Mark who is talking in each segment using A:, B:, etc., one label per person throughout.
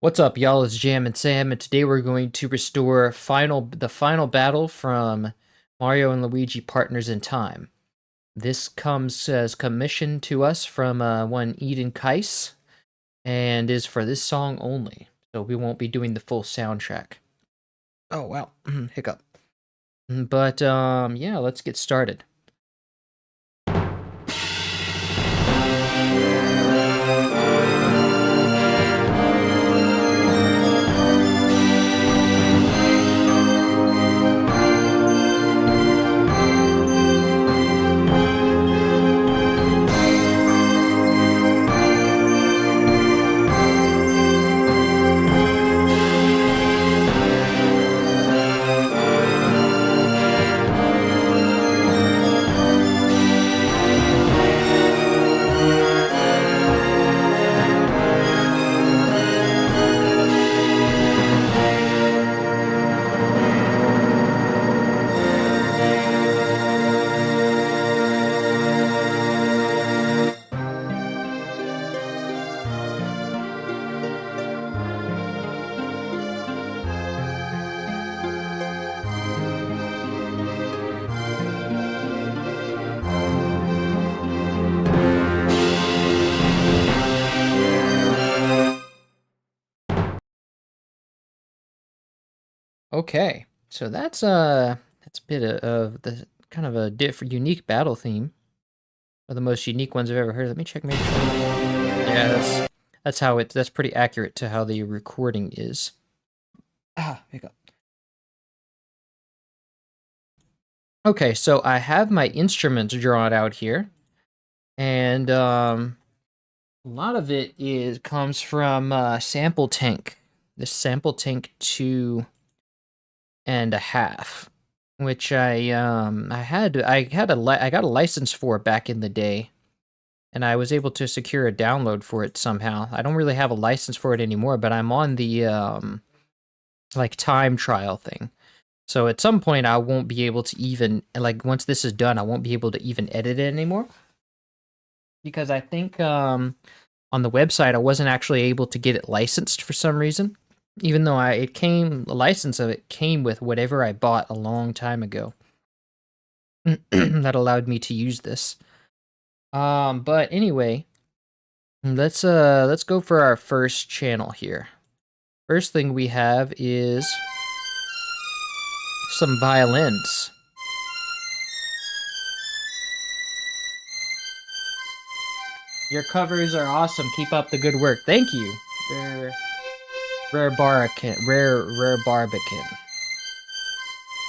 A: What's up, y'all? It's Jam and Sam, and today we're going to restore the final battle from Mario and Luigi Partners in Time. This comes as commissioned to us from one Eden Kais, and is for this song only. So we won't be doing the full soundtrack. Oh wow, hiccup. But yeah, let's get started. Okay, so that's a bit of the kind of a different, unique battle theme. One of the most unique ones I've ever heard. Let me check. Maybe. Yeah, that's how it. That's pretty accurate to how the recording is. Hiccup. Okay, so I have my instruments drawn out here, and a lot of it comes from Sample Tank. This Sample Tank 2.5, which I got a license for back in the day, and I was able to secure a download for it somehow. I don't really have a license for it anymore, but I'm on the like time trial thing. So at some point I won't be able to even, like, once this is done, I won't be able to even edit it anymore. Because I think on the website I wasn't actually able to get it licensed for some reason. Even though the license of it came with whatever I bought a long time ago. That allowed me to use this. But anyway, let's go for our first channel here. First thing we have is some violins. Your covers are awesome. Keep up the good work. Thank you. Rare Barbican.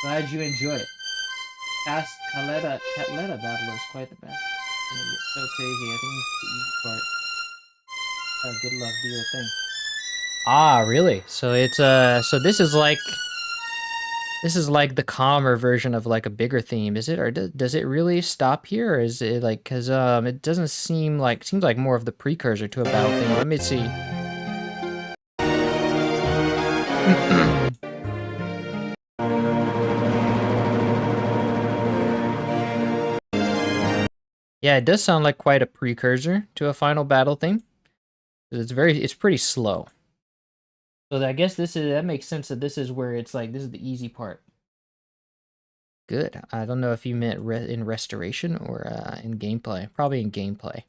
A: Glad you enjoy it. Past Catletta battle is quite the best. It's gonna get so crazy. I think it's the easy part. Good luck, do your thing. Ah, really? So it's so this is like the calmer version of like a bigger theme, is it? Or does it really stop here? Or is it like, cause it doesn't seems like more of the precursor to a battle theme. Let me see. Yeah, it does sound like quite a precursor to a final battle theme. It's pretty slow. So I guess that makes sense that this is where it's like, this is the easy part. Good. I don't know if you meant in restoration or in gameplay. Probably in gameplay.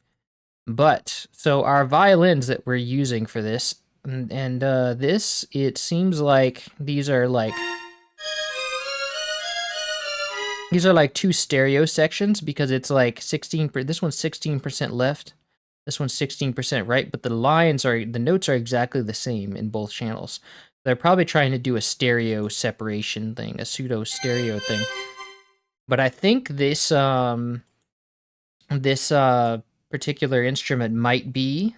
A: But, so our violins that we're using for this, and this, it seems like these are like two stereo sections, because it's like 16, this one's 16% left, this one's 16% right, but the notes are exactly the same in both channels. They're probably trying to do a stereo separation thing, a pseudo stereo thing. But I think this particular instrument might be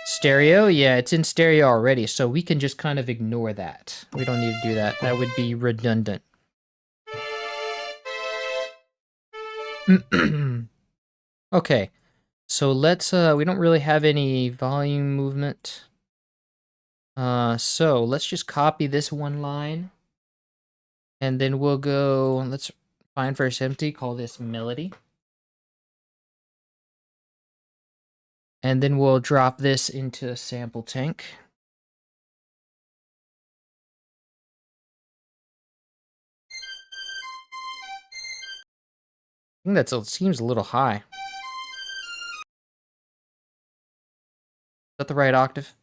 A: stereo. Yeah, it's in stereo already, so we can just kind of ignore that. We don't need to do that. That would be redundant. Okay, so let's we don't really have any volume movement. So let's just copy this one line, and then we'll go, let's find first empty, call this melody. And then we'll drop this into a sample tank. I think that seems a little high. Is that the right octave?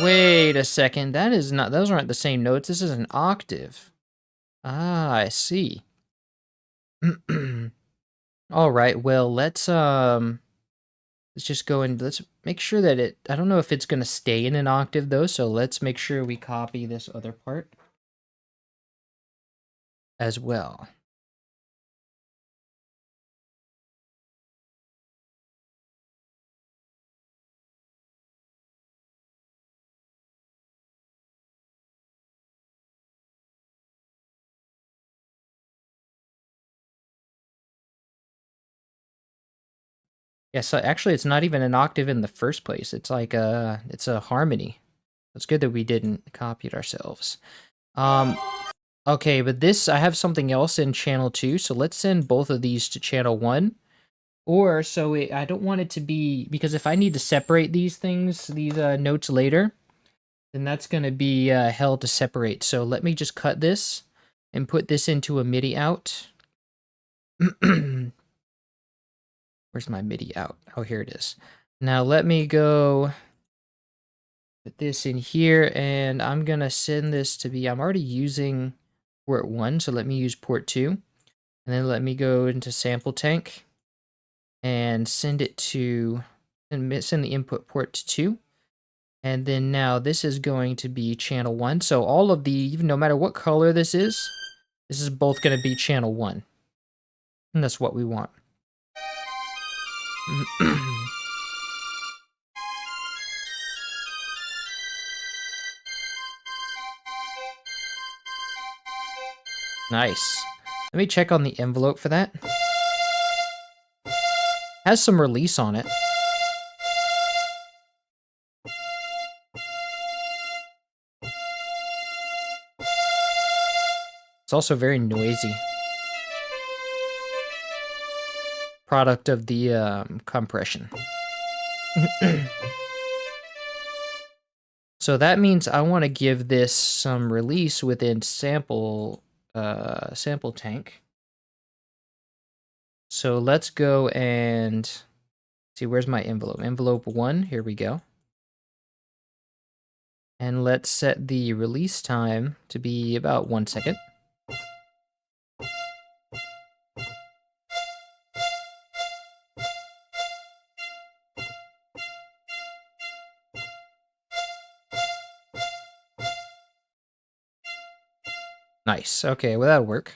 A: Wait a second, that is not, those aren't the same notes. This is an octave. Ah, I see. All right, well, let's just go and let's make sure that it, I don't know if it's going to stay in an octave though, so let's make sure we copy this other part as well. Yeah, so actually it's not even an octave in the first place. It's like it's a harmony. It's good that we didn't copy it ourselves. Okay, but this, I have something else in channel 2, so let's send both of these to channel 1. Or, I don't want it to be, because if I need to separate these things, these notes later, then that's going to be hell to separate. So let me just cut this and put this into a MIDI out. Where's my MIDI out? Oh, here it is. Now let me go put this in here, and I'm going to send this to be, I'm already using port 1, so let me use port 2. And then let me go into sample tank and send it to, and send the input port to 2. And then now this is going to be channel 1. So all of the, even no matter what color this is both going to be channel 1. And that's what we want. Nice. Let me check on the envelope for that. Has some release on it. It's also very noisy. Product of the compression. So that means I want to give this some release within sample tank. So let's go and see, where's my envelope? Envelope 1, here we go. And let's set the release time to be about 1 second. Nice. Okay, well, that'll work.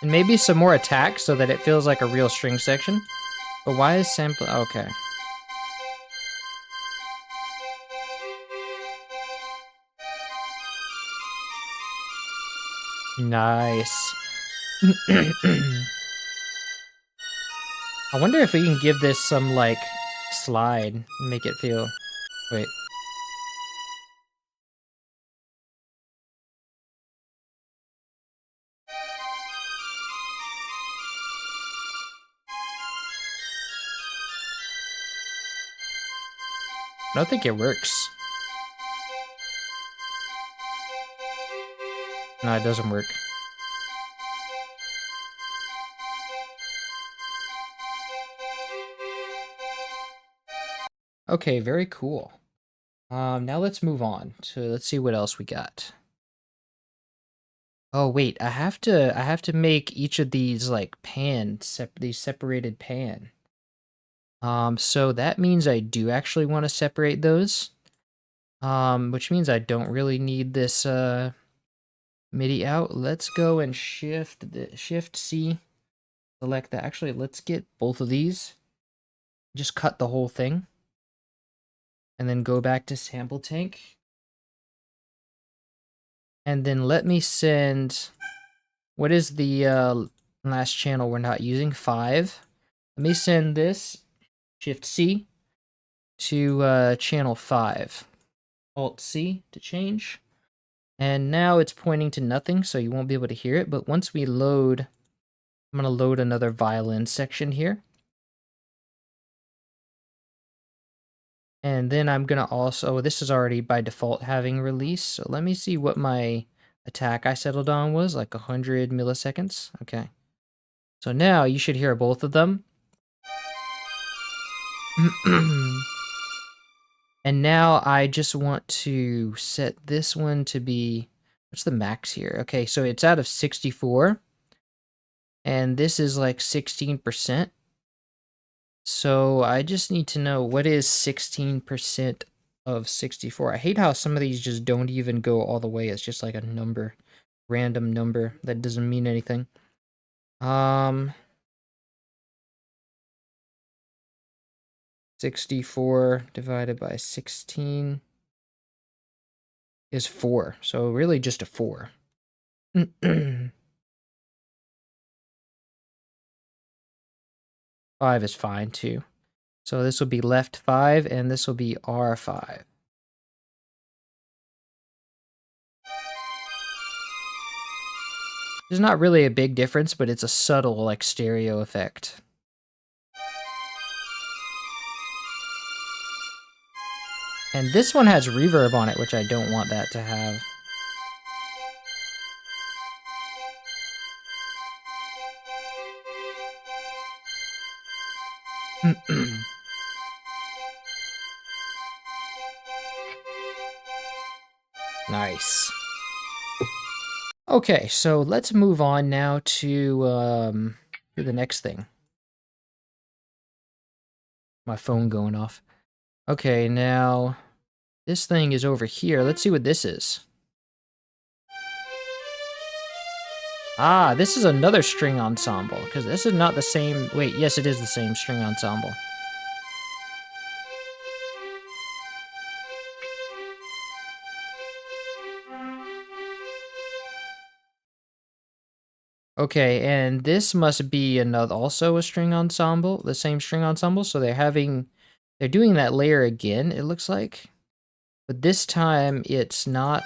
A: And maybe some more attack so that it feels like a real string section. But why is sample... Okay. Nice. I wonder if we can give this some, like, slide and make it feel... Wait. I don't think it works. No, it doesn't work. Okay, very cool. Now let's move on to, let's see what else we got. Oh wait, I have to make each of these like these separated pan. So that means I do actually want to separate those. Which means I don't really need this MIDI out. Let's go and shift C, select that. Actually, let's get both of these. Just cut the whole thing. And then go back to sample tank. And then let me send, what is the last channel we're not using? 5. Let me send this, Shift C, to channel 5. Alt-C to change. And now it's pointing to nothing, so you won't be able to hear it. But once we load, I'm going to load another violin section here. And then I'm going to also, this is already by default having release. So let me see what my attack I settled on was, like 100 milliseconds. Okay. So now you should hear both of them. And now I just want to set this one to be, what's the max here? Okay, so it's out of 64. And this is like 16%. So I just need to know, what is 16% of 64? I hate how some of these just don't even go all the way. It's just like a number, random number that doesn't mean anything. 64 divided by 16 is 4. So really just a 4. 5 is fine too. So this will be left 5 and this will be R5. There's not really a big difference, but it's a subtle like stereo effect. And this one has reverb on it, which I don't want that to have. Nice. Okay, so let's move on now to the next thing. My phone going off. Okay, now this thing is over here. Let's see what this is. Ah, this is another string ensemble, because this is not the same. Wait, yes, it is the same string ensemble. Okay, and this must be another, also a string ensemble, the same string ensemble. So they're doing that layer again, it looks like. But this time it's not.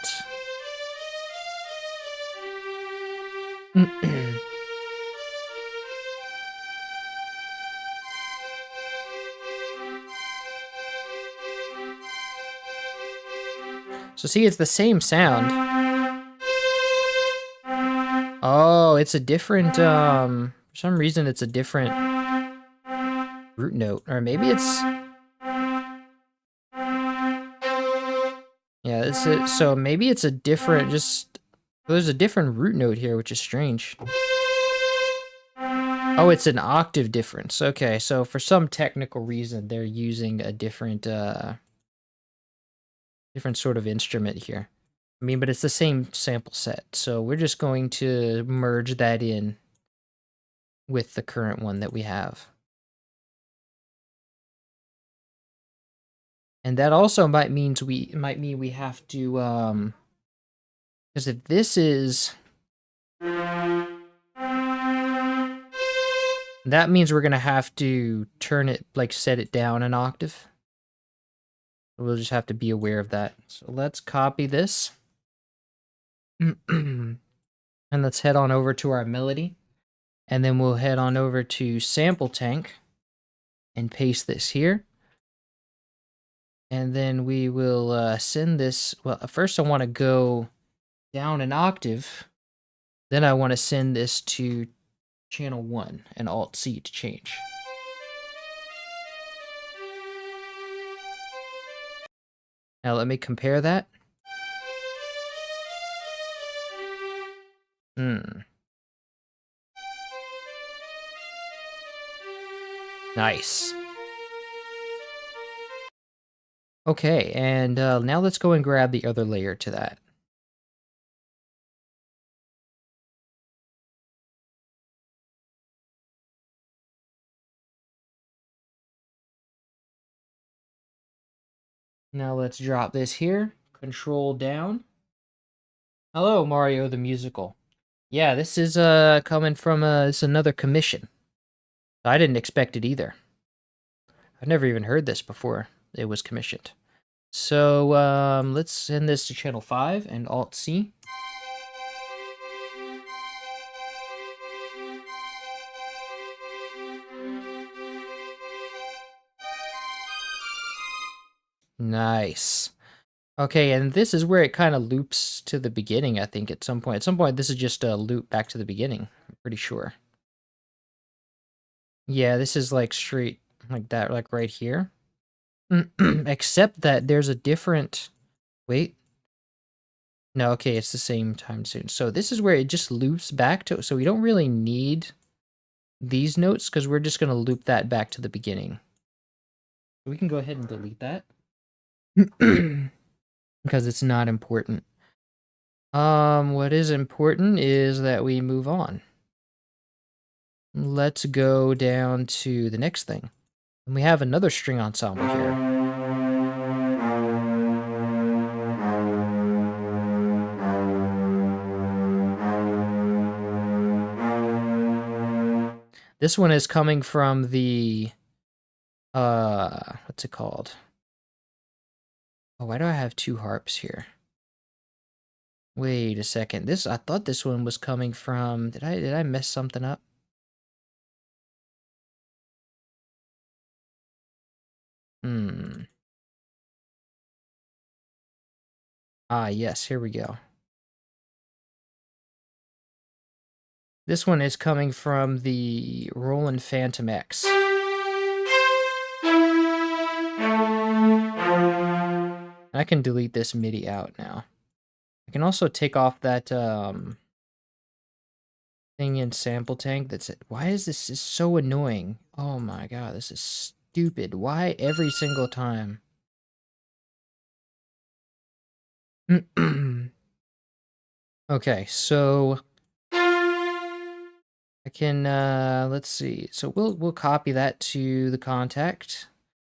A: So see, it's the same sound. Oh, it's a different, for some reason it's a different root note. Or maybe it's... Yeah, it's a, so maybe it's a different, there's a different root note here, which is strange. Oh, it's an octave difference. Okay, so for some technical reason, they're using a different, different sort of instrument here. I mean, but it's the same sample set, so we're just going to merge that in with the current one that we have. And that also might mean we have to, because if this is, that means we're gonna have to turn it, like set it down an octave. We'll just have to be aware of that. So let's copy this. And let's head on over to our melody. And then we'll head on over to Sample Tank and paste this here. And then we will send this, well, first I want to go down an octave. Then I want to send this to channel 1 and Alt-C to change. Now let me compare that. Nice. Okay, and now let's go and grab the other layer to that. Now let's drop this here. Control down. Hello, Mario the Musical. Yeah, this is coming from it's another commission. I didn't expect it either. I've never even heard this before. it was commissioned. So let's send this to channel 5 and Alt-C. Nice. Okay, and this is where it kind of loops to the beginning, I think, at some point. At some point, this is just a loop back to the beginning. I'm pretty sure. Yeah, this is like straight like that, like right here. Except that there's a different... Wait. No, okay, it's the same time soon. So this is where it just loops back to... So we don't really need these notes because we're just going to loop that back to the beginning. We can go ahead and delete that. Because it's not important. What is important is that we move on. Let's go down to the next thing. And we have another string ensemble here. This one is coming from the, what's it called? Oh, why do I have two harps here? Wait a second. I thought this one was coming from, did I mess something up? Ah, yes, here we go. This one is coming from the Roland Phantom X. I can delete this MIDI out now. I can also take off that thing in sample tank that's it. Why is this is so annoying? Oh my god, this is stupid. Why every single time? Okay, so I can let's see. So we'll copy that to the contact.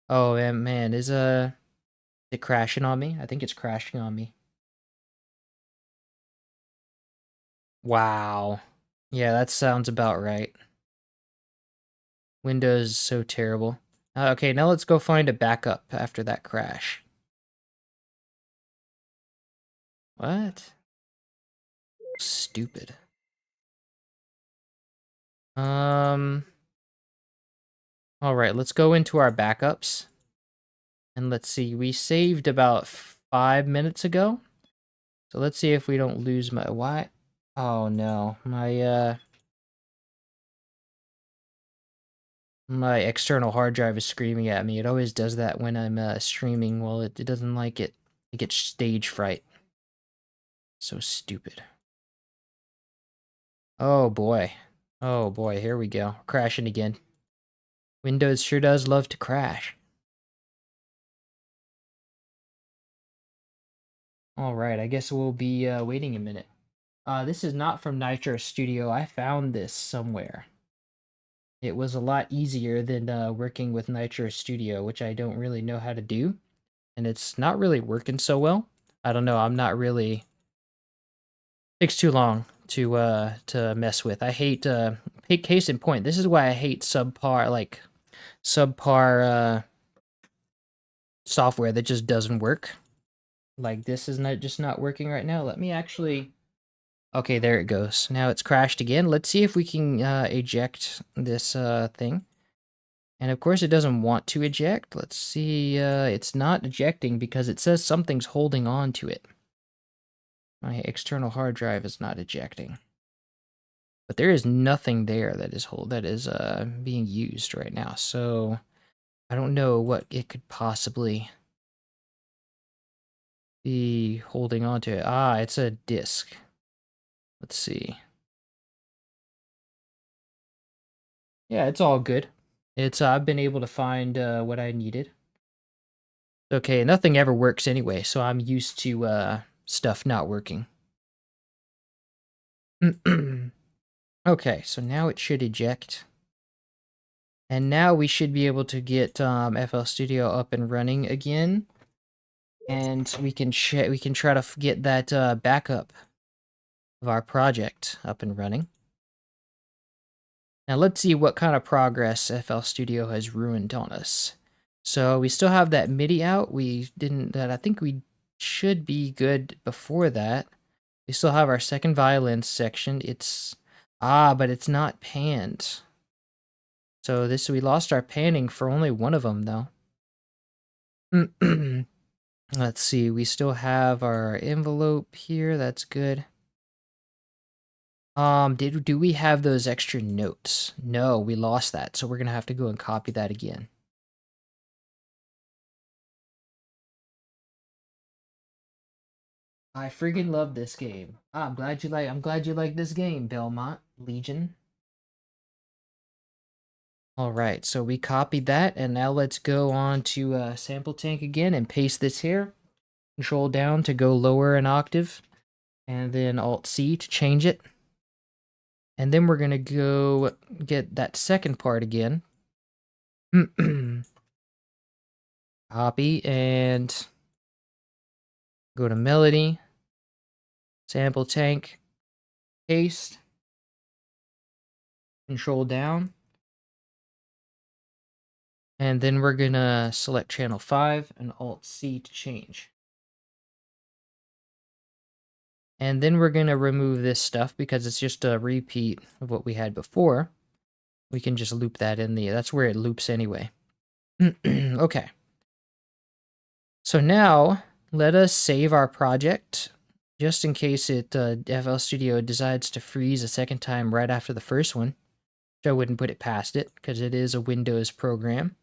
A: Oh man, is it crashing on me? I think it's crashing on me. Wow. Yeah, that sounds about right. Windows is so terrible. Okay, now let's go find a backup after that crash. What? Stupid. All right, let's go into our backups. And let's see, we saved about 5 minutes ago. So let's see if we don't lose my, why? Oh no, my external hard drive is screaming at me. It always does that when I'm streaming. Well, it doesn't like it. It gets stage fright. So stupid. Oh boy. Oh boy, here we go. Crashing again. Windows sure does love to crash. Alright, I guess we'll be waiting a minute. This is not from Nitro Studio. I found this somewhere. It was a lot easier than working with Nitro Studio, which I don't really know how to do. And it's not really working so well. I don't know, I'm not really... Takes too long to mess with. I hate, case in point, this is why I hate subpar software that just doesn't work. Like, this is just not working right now. Let me actually... Okay, there it goes. Now it's crashed again. Let's see if we can eject this thing. And of course it doesn't want to eject. Let's see, it's not ejecting because it says something's holding on to it. My external hard drive is not ejecting. But there is nothing there that is being used right now. So I don't know what it could possibly be holding on to. Ah, it's a disk. Let's see. Yeah, it's all good. It's I've been able to find what I needed. Okay, nothing ever works anyway, so I'm used to stuff not working. Okay, so now it should eject. And now we should be able to get FL Studio up and running again. And we can try to get that backup of our project up and running. Now let's see what kind of progress FL Studio has ruined on us. So we still have that MIDI out. We didn't, that I think we should be good before that. We still have our second violin section. But it's not panned. So we lost our panning for only one of them though. Let's see, we still have our envelope here. That's good. Do we have those extra notes? No, we lost that. So we're gonna have to go and copy that again. I freaking love this game. I'm glad you like this game, Belmont Legion. All right, so we copied that, and now let's go on to sample tank again and paste this here. Control down to go lower an octave, and then Alt C to change it. And then we're gonna go get that second part again. Copy and go to melody, sample tank, paste, control down. And then we're gonna select channel 5 and Alt C to change. And then we're gonna remove this stuff because it's just a repeat of what we had before. We can just loop that in that's where it loops anyway. Okay. So now let us save our project just in case FL Studio decides to freeze a second time right after the first one. Which I wouldn't put it past it because it is a Windows program.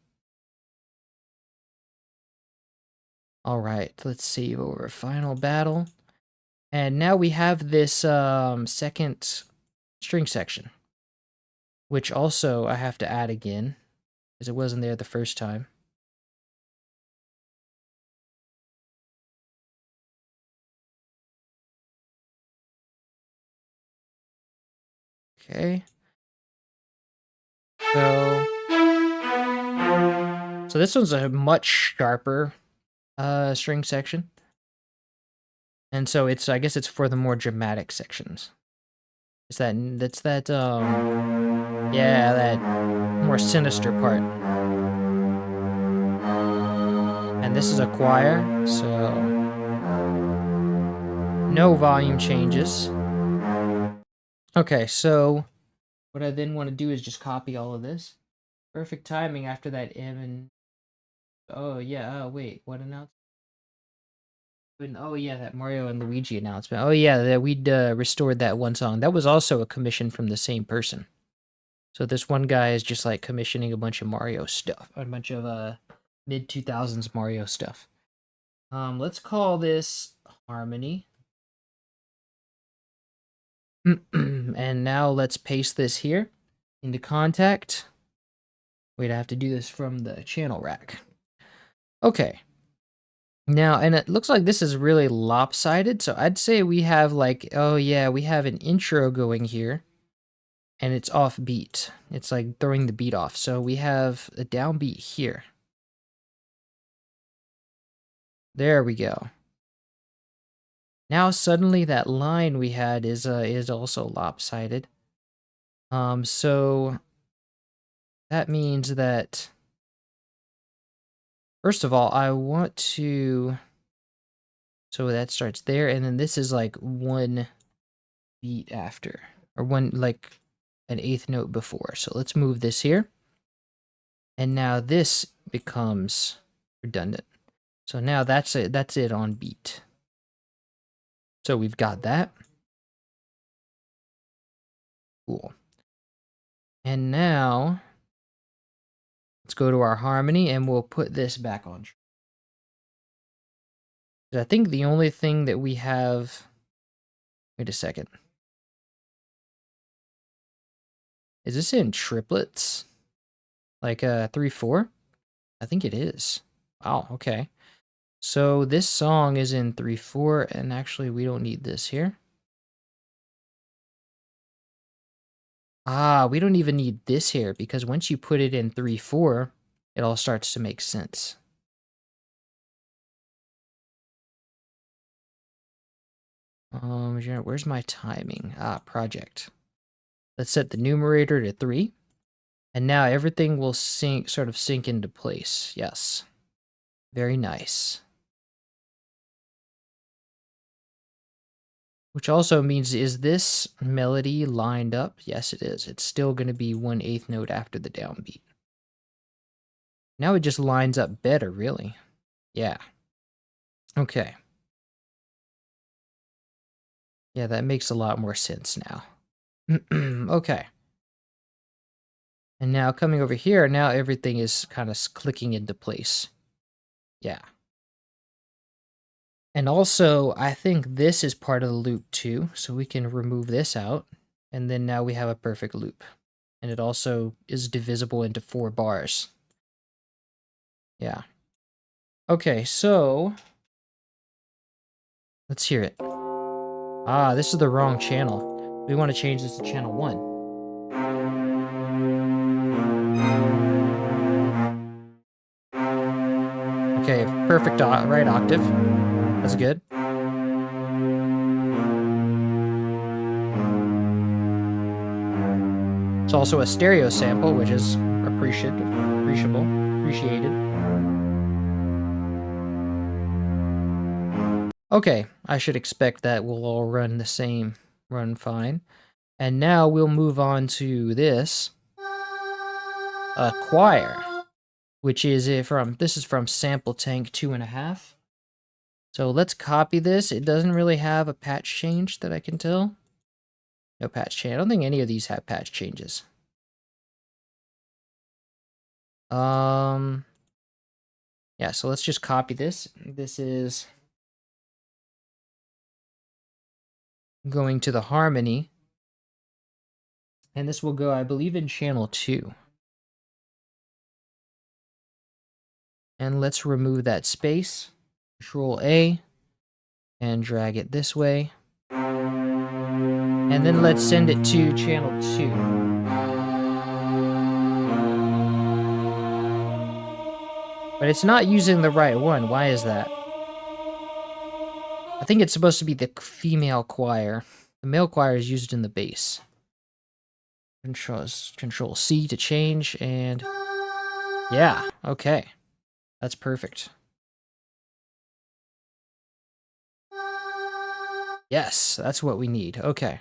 A: All right, let's save over final battle. And now we have this second string section, which also I have to add again because it wasn't there the first time. Okay. So this one's a much sharper string section. And so I guess it's for the more dramatic sections. That more sinister part. And this is a choir, so no volume changes. Okay, so what I then want to do is just copy all of this. Perfect timing after that M and... Oh, yeah, wait, what announcement? Oh, yeah, that Mario and Luigi announcement. Oh, yeah, we'd restored that one song. That was also a commission from the same person. So this one guy is just like commissioning a bunch of Mario stuff, a bunch of mid-2000s Mario stuff. Let's call this Harmony. And now let's paste this here into contact. Wait, I have to do this from the channel rack. Okay. Now, and it looks like this is really lopsided, so I'd say we have like, oh yeah, we have an intro going here, and it's off beat. It's like throwing the beat off. So we have a downbeat here. There we go. Now suddenly that line we had is also lopsided. So that means that first of all, I want to, so that starts there, and then this is like one beat after, or one, like an eighth note before. So let's move this here. And now this becomes redundant. So now that's it on beat. So we've got that. Cool. And now let's go to our harmony and we'll put this back on. I think the only thing that we have, wait a second. Is this in triplets? Like 3/4? I think it is. Wow, okay. So this song is in 3/4, and actually we don't need this here. We don't even need this here because once you put it in 3/4, it all starts to make sense. Where's my timing? Project. Let's set the numerator to 3. And now everything will sort of sink into place. Yes. Very nice. Which also means, is this melody lined up? Yes, it is. It's still going to be 1/8 note after the downbeat. Now it just lines up better, really. Yeah. Okay. Yeah, that makes a lot more sense now. Okay. And now coming over here, now everything is kind of clicking into place. Yeah. And also, I think this is part of the loop too, so we can remove this out. And then now we have a perfect loop. And it also is divisible into 4 bars. Yeah. Okay, so let's hear it. Ah, this is the wrong channel. We want to change this to channel 1. Okay, perfect right octave. That's good. It's also a stereo sample, which is appreciated. Okay, I should expect that we'll all run the same, run fine. And now we'll move on to this. A choir, which is this is from Sample Tank 2.5. So let's copy this. It doesn't really have a patch change that I can tell. No patch change. I don't think any of these have patch changes. Yeah, so let's just copy this. This is going to the harmony. And this will go, I believe, in channel 2. And let's remove that space. Control A. And drag it this way. And then let's send it to channel 2. But it's not using the right one. Why is that? I think it's supposed to be the female choir. The male choir is used in the bass. Control C to change, and yeah, okay. That's perfect. Yes, that's what we need. Okay.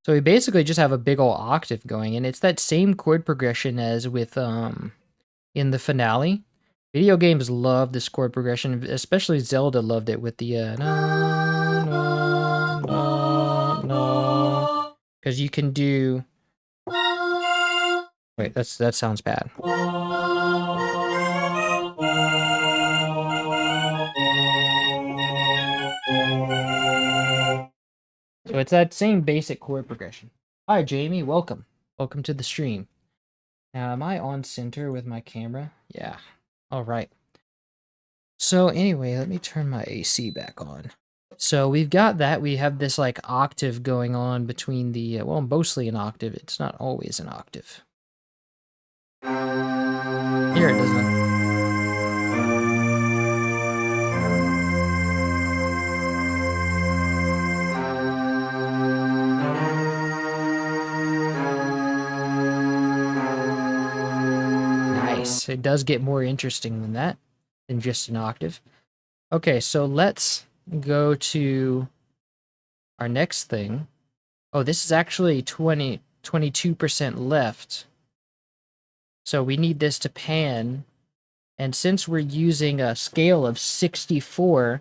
A: So we basically just have a big ol' octave going, and it's that same chord progression as with in the finale. Video games love this chord progression, especially Zelda loved it with the no, no, no, no. Because you can do. Wait, that sounds bad. So it's that same basic chord progression. Hi, Jamie. Welcome. Welcome to the stream. Now, am I on center with my camera? Yeah. All right. So anyway, let me turn my AC back on. So we've got that. We have this like octave going on between the, well, mostly an octave. It's not always an octave. Here it doesn't. Nice. It does get more interesting than that, than just an octave. Okay, so let's go to our next thing. Oh, this is actually 22% left. So we need this to pan. And since we're using a scale of 64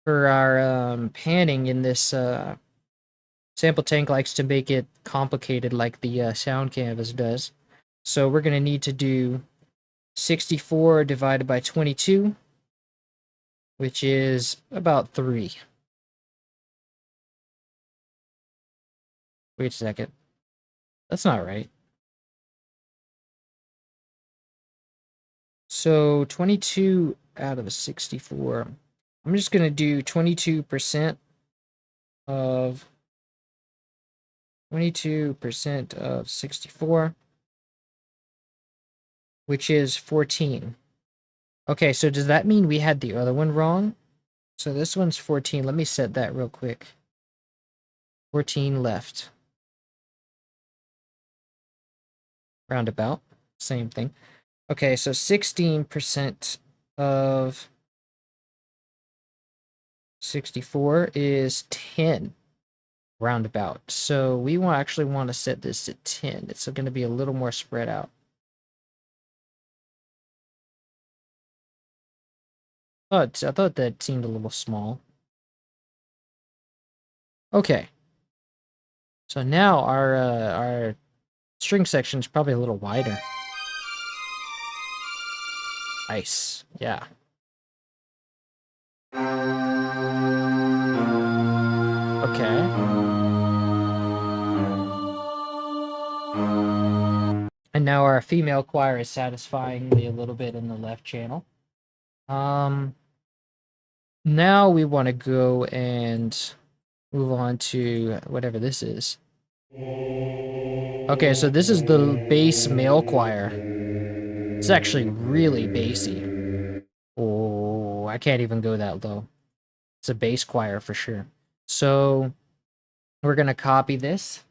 A: for our panning in this Sample Tank likes to make it complicated like the sound canvas does. So we're going to need to do 64 divided by 22, which is about 3. Wait a second. That's not right. So 22 out of 64. I'm just going to do 22% of 64, which is 14. Okay, so does that mean we had the other one wrong? So this one's 14. Let me set that real quick. 14 left. Roundabout. Same thing. Okay, so 16% of 64 is 10. Roundabout. So we actually want to set this at 10. It's going to be a little more spread out. I thought that seemed a little small. Okay. So now our string section is probably a little wider. Nice. Yeah. Okay. And now our female choir is satisfyingly a little bit in the left channel. Now we want to go and move on to whatever this is. Okay, so this is the bass male choir. It's actually really bassy. Oh, I can't even go that low. It's a bass choir for sure. So we're going to copy this.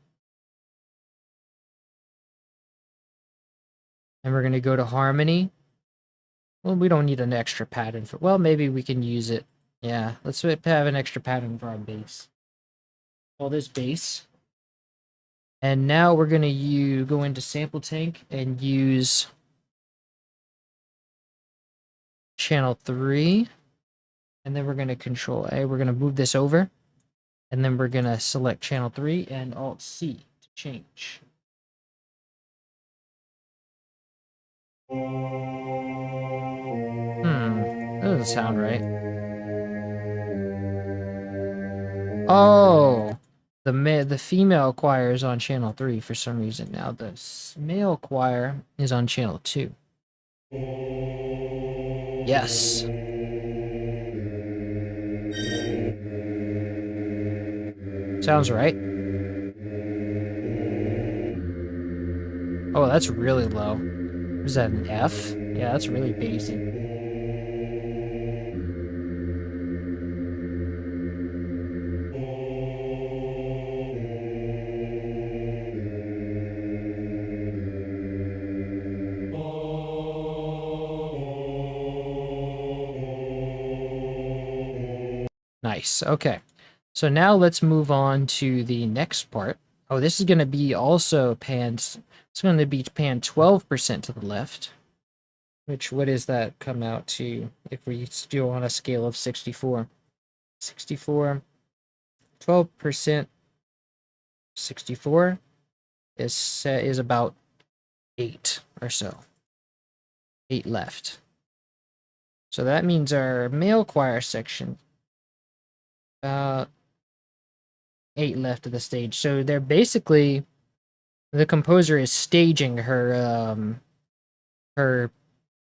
A: And we're going to go to harmony. Well, we don't need an extra pattern for... Well, maybe we can use it. Yeah, let's have an extra pattern for our bass. Call this bass. And now we're going to go into sample tank and use channel 3. And then we're going to control A. We're going to move this over. And then we're going to select channel 3 and alt C to change. That doesn't sound right. Oh, the female choir is on channel 3 for some reason. Now the male choir is on channel 2. Yes. Sounds right. Oh, that's really low. Is that an F? Yeah, that's really bassy. Nice. Okay. So now let's move on to the next part. Oh, this is going to be also panned. It's going to be panned 12% to the left. Which, what does that come out to if we do on a scale of 64? 64, 12%, 64 is about 8 or so. 8 left. So that means our male choir section, about 8 left of the stage. So they're basically, the composer is staging her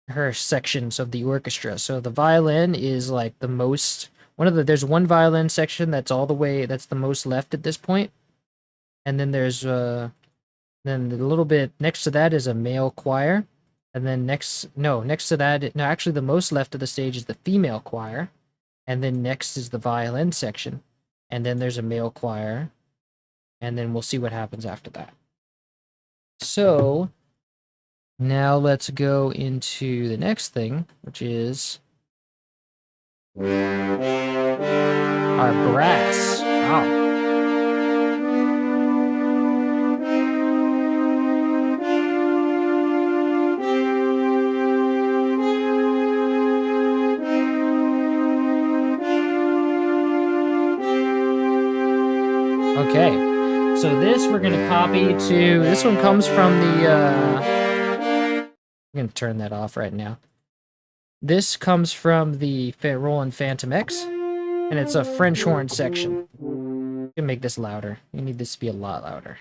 A: her sections of the orchestra. So the violin is like the most there's one violin section that's the most left at this point. And then there's then a little bit next to that is a male choir. And then next to that, no, actually the most left of the stage is the female choir. And then next is the violin section. And then there's a male choir. And then we'll see what happens after that. So now let's go into the next thing, which is our brass. Wow. Okay, so this we're going to copy to, this one comes from the, I'm going to turn that off right now. This comes from the Roland Phantom X, and it's a French horn section. You can make this louder. You need this to be a lot louder.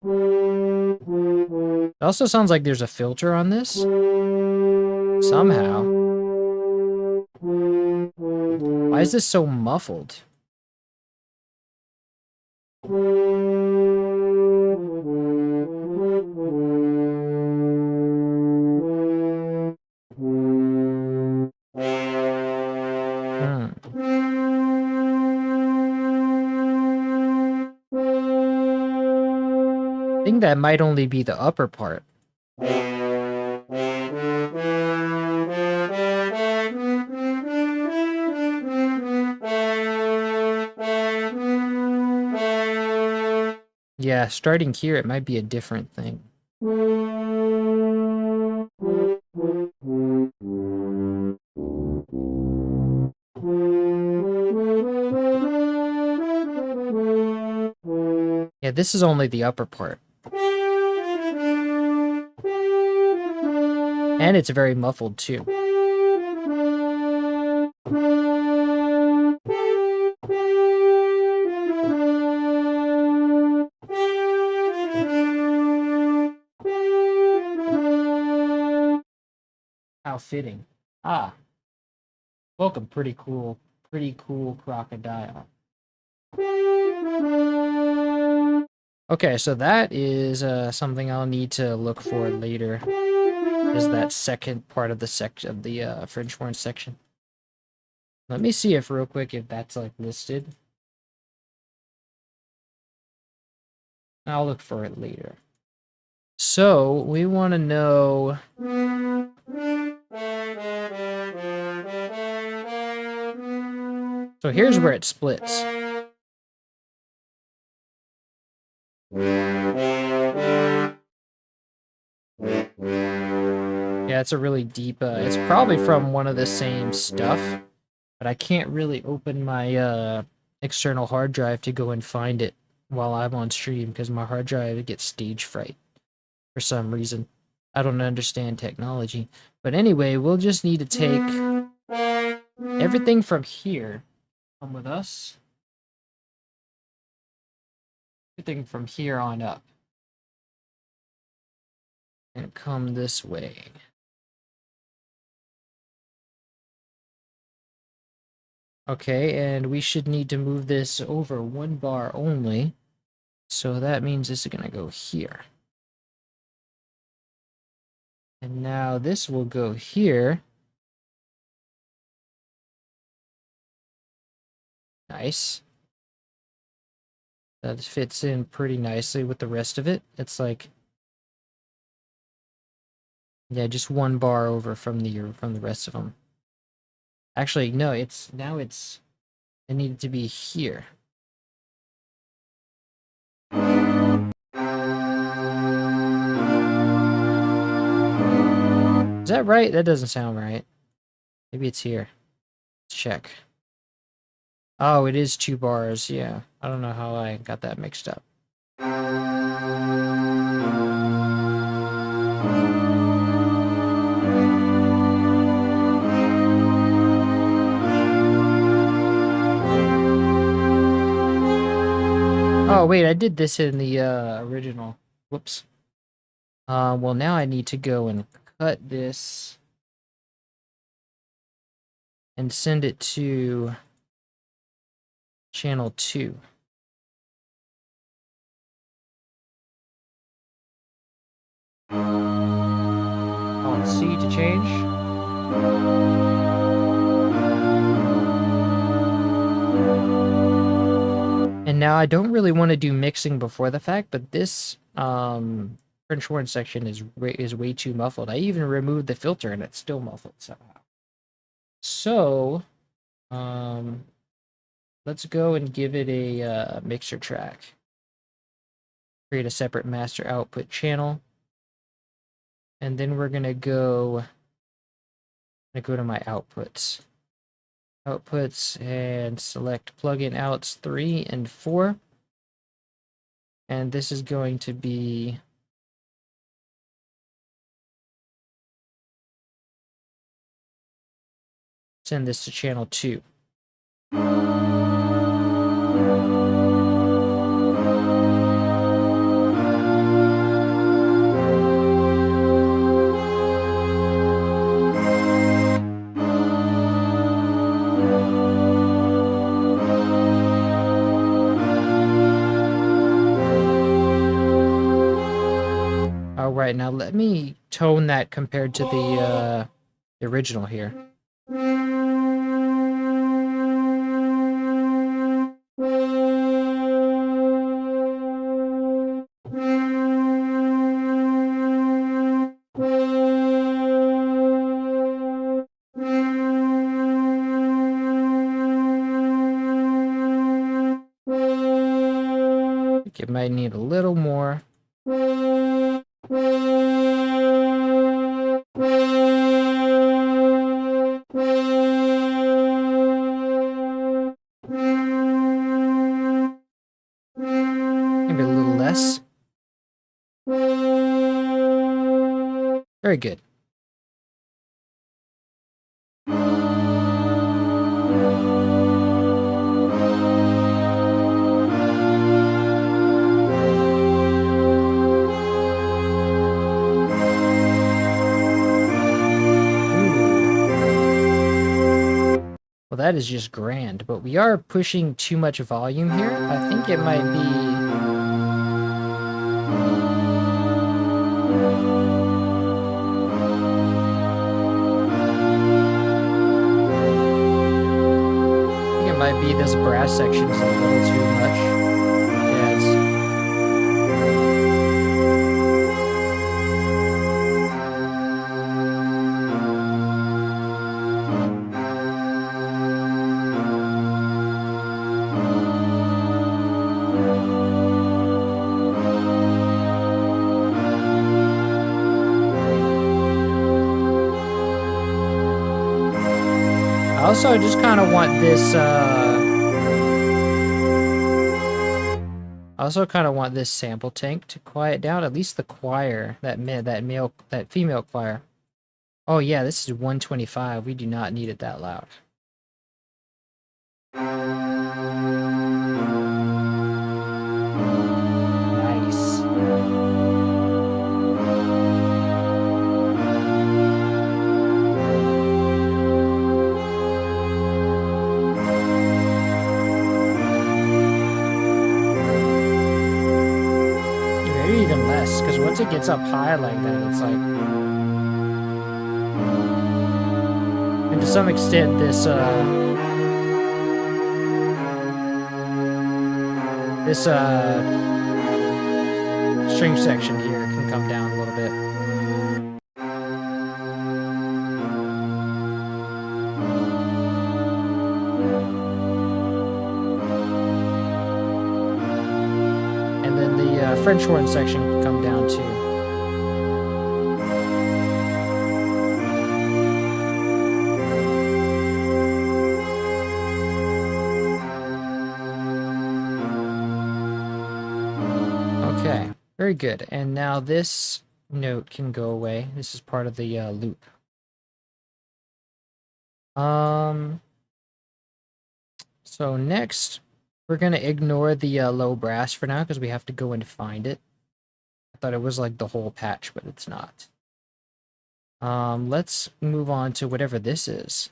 A: It also sounds like there's a filter on this. Somehow. Why is this so muffled? I think that might only be the upper part. Yeah, starting here, it might be a different thing. Yeah, this is only the upper part. And it's very muffled, too. How fitting. Ah. Welcome, pretty cool crocodile. Okay, so that is something I'll need to look for later. Is that second part of the French horn section? Let me see if real quick if that's like listed. I'll look for it later. So we want to know. So here's where it splits. Yeah, it's a really deep, it's probably from one of the same stuff, but I can't really open my external hard drive to go and find it while I'm on stream because my hard drive gets stage fright for some reason. I don't understand technology. But anyway, we'll just need to take everything from here. Come with us. Everything from here on up. And come this way. Okay, and we should need to move this over one bar only. So that means this is going to go here. And now this will go here. Nice. That fits in pretty nicely with the rest of it. It's like, yeah, just one bar over from the rest of them. Actually, no, it needed to be here. Is that right? That doesn't sound right. Maybe it's here. Let's check. Oh, it is 2 bars. Yeah. I don't know how I got that mixed up. Oh, wait, I did this in the original. Whoops. Well, now I need to go and cut this and send it to channel 2. On C to change. And now I don't really want to do mixing before the fact, but this French horn section is way too muffled. I even removed the filter and it's still muffled somehow. So, let's go and give it a mixer track. Create a separate master output channel. And then we're gonna go to my outputs. Outputs and select plugin outs 3 and 4. And this is going to be send this to channel 2. All right, now let me tone that compared to the original here. think it might need a little more. Maybe a little less. Very good. Well, that is just grand, but we are pushing too much volume here. I think it might be... might be this brass section is a little too much. Yeah, it's... I also just kind of want this, I also kind of want this sample tank to quiet down, at least the choir, that female choir. Oh yeah, this is 125. We do not need it that loud. Nice. Even less, because once it gets up high like that, it's like, and to some extent this string section here can come down a little bit. French horn section can come down too. Okay, very good. And now this note can go away. This is part of the loop. So next, we're going to ignore the low brass for now because we have to go and find it. I thought it was like the whole patch, but it's not. Let's move on to whatever this is.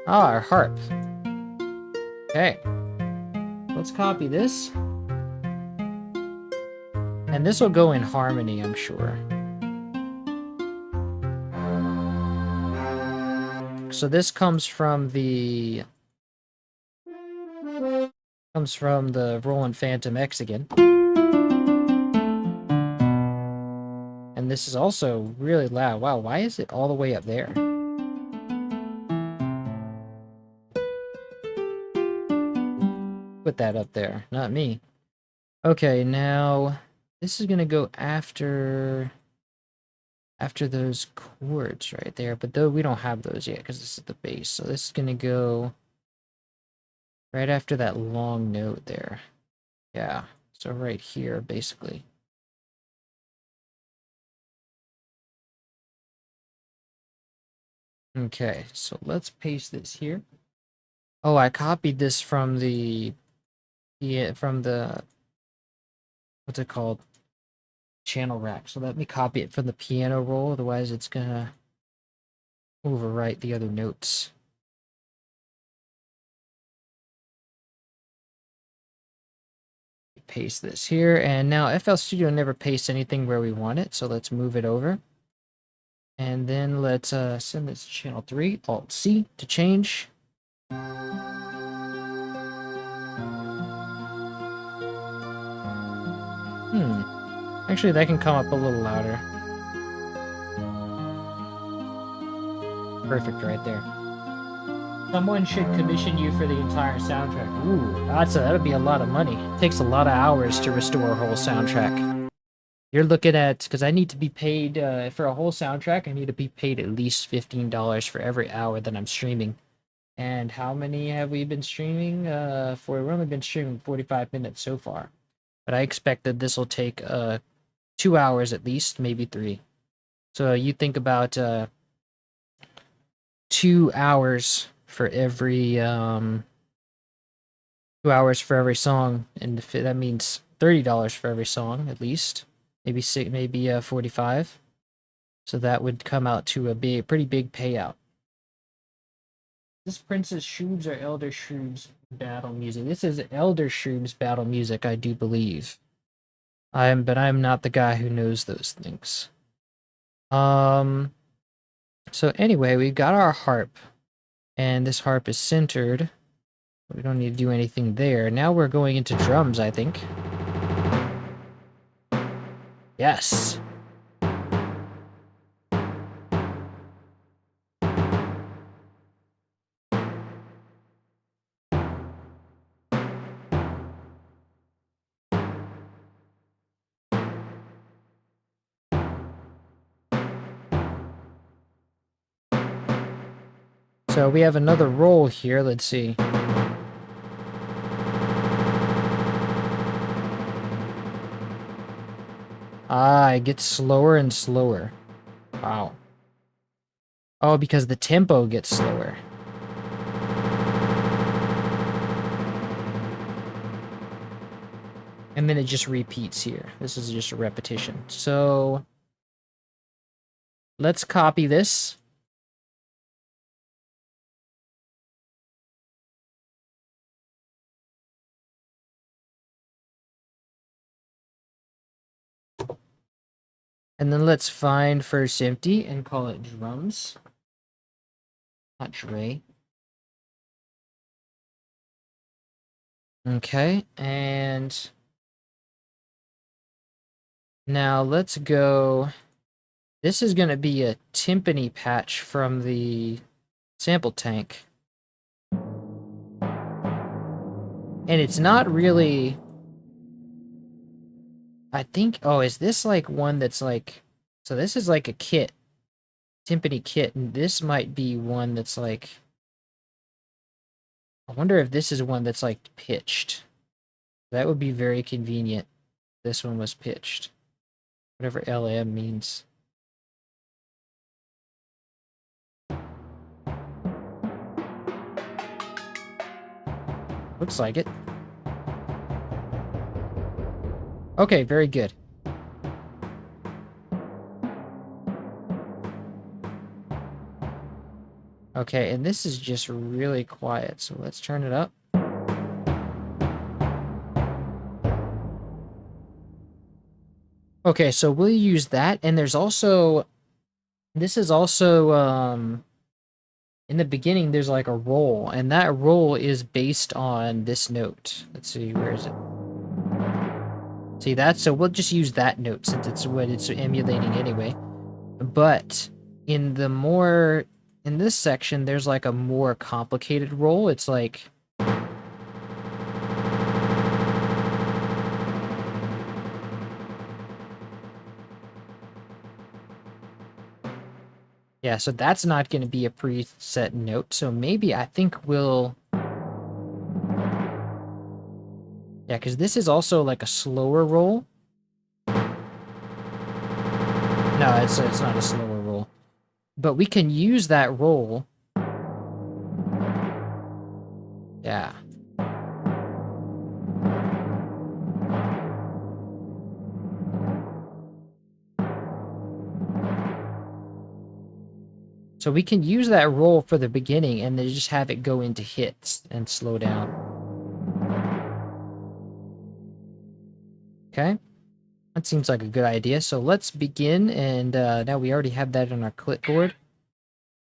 A: Ah, our harp. Okay. Let's copy this. And this will go in harmony, I'm sure. So this comes from the Roland Phantom X again. And this is also really loud. Wow, why is it all the way up there? Put that up there, not me. Okay, now this is gonna go after those chords right there, but though we don't have those yet because this is the bass. So this is gonna go right after that long note there. Yeah, so right here basically. Okay, so let's paste this here. Oh, I copied this from the what's it called? Channel rack. So let me copy it from the piano roll, otherwise it's gonna overwrite the other notes. Paste this here, and now FL Studio never pastes anything where we want it, so let's move it over. And then let's send this to channel 3, Alt-C to change. Actually, that can come up a little louder. Perfect right there. Someone should commission you for the entire soundtrack. Ooh, that'd be a lot of money. It takes a lot of hours to restore a whole soundtrack. You're looking at, because I need to be paid for a whole soundtrack, I need to be paid at least $15 for every hour that I'm streaming. And how many have we been streaming? We've only been streaming 45 minutes so far. But I expect that this will take 2 hours at least, maybe 3. So you think about 2 hours for every 2 hours for every song, and if that means $30 for every song at least, maybe 45. So that would come out to a pretty big payout. This Princess Shroobs or Elder Shroobs battle music? This is Elder Shroobs battle music, I do believe. But I'm not the guy who knows those things. So anyway, we've got our harp, and this harp is centered. We don't need to do anything there. Now we're going into drums, I think. Yes. So we have another roll here. Let's see. It gets slower and slower. Wow. Oh, because the tempo gets slower. And then it just repeats here. This is just a repetition. So let's copy this. And then let's find first empty and call it drums. Not Dre. Okay, and now let's go. This is going to be a timpani patch from the sample tank. And it's not really... I think... Oh, is this like one that's like... So this is like a kit. Timpani kit. And this might be one that's like... I wonder if this is one that's like pitched. That would be very convenient. This one was pitched. Whatever LM means. Looks like it. Okay, very good. Okay, and this is just really quiet, so let's turn it up. Okay, so we'll use that, and there's also... This is also, in the beginning, there's like a roll, and that roll is based on this note. Let's see, where is it? See that? So we'll just use that note since it's what it's emulating anyway. But in this section, there's like a more complicated roll. It's like... Yeah, so that's not going to be a preset note, so maybe I think we'll... Yeah, because this is also like a slower roll. No, it's not a slower roll. But we can use that roll. Yeah. So we can use that roll for the beginning and then just have it go into hits and slow down. Okay. That seems like a good idea. So let's begin, and now we already have that on our clipboard.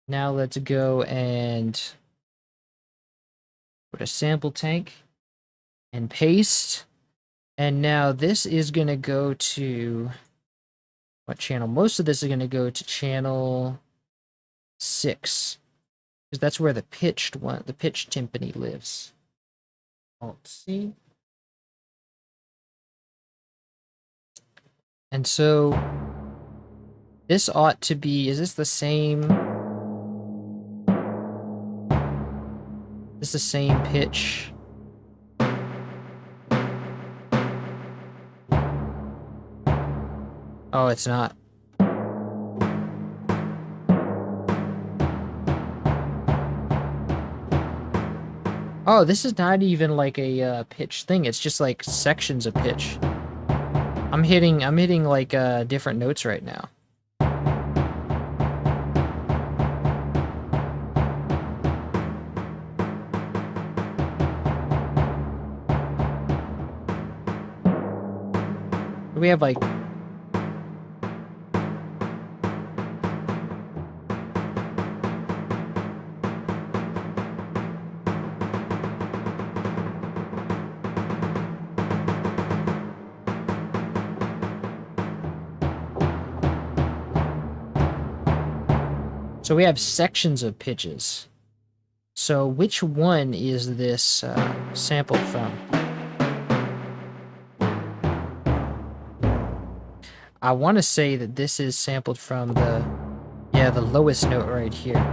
A: Now let's go and Put a sample tank and paste. And now this is going to go to what channel? Most of this is going to go to channel 6. Because that's where the pitched timpani lives. Alt C. And so this ought to be, is this the same? Is this the same pitch? Oh, it's not. Oh, this is not even like a pitch thing. It's just like sections of pitch. I'm hitting like different notes right now. We have like so we have sections of pitches. So which one is this sampled from? I want to say that this is sampled from the lowest note right here.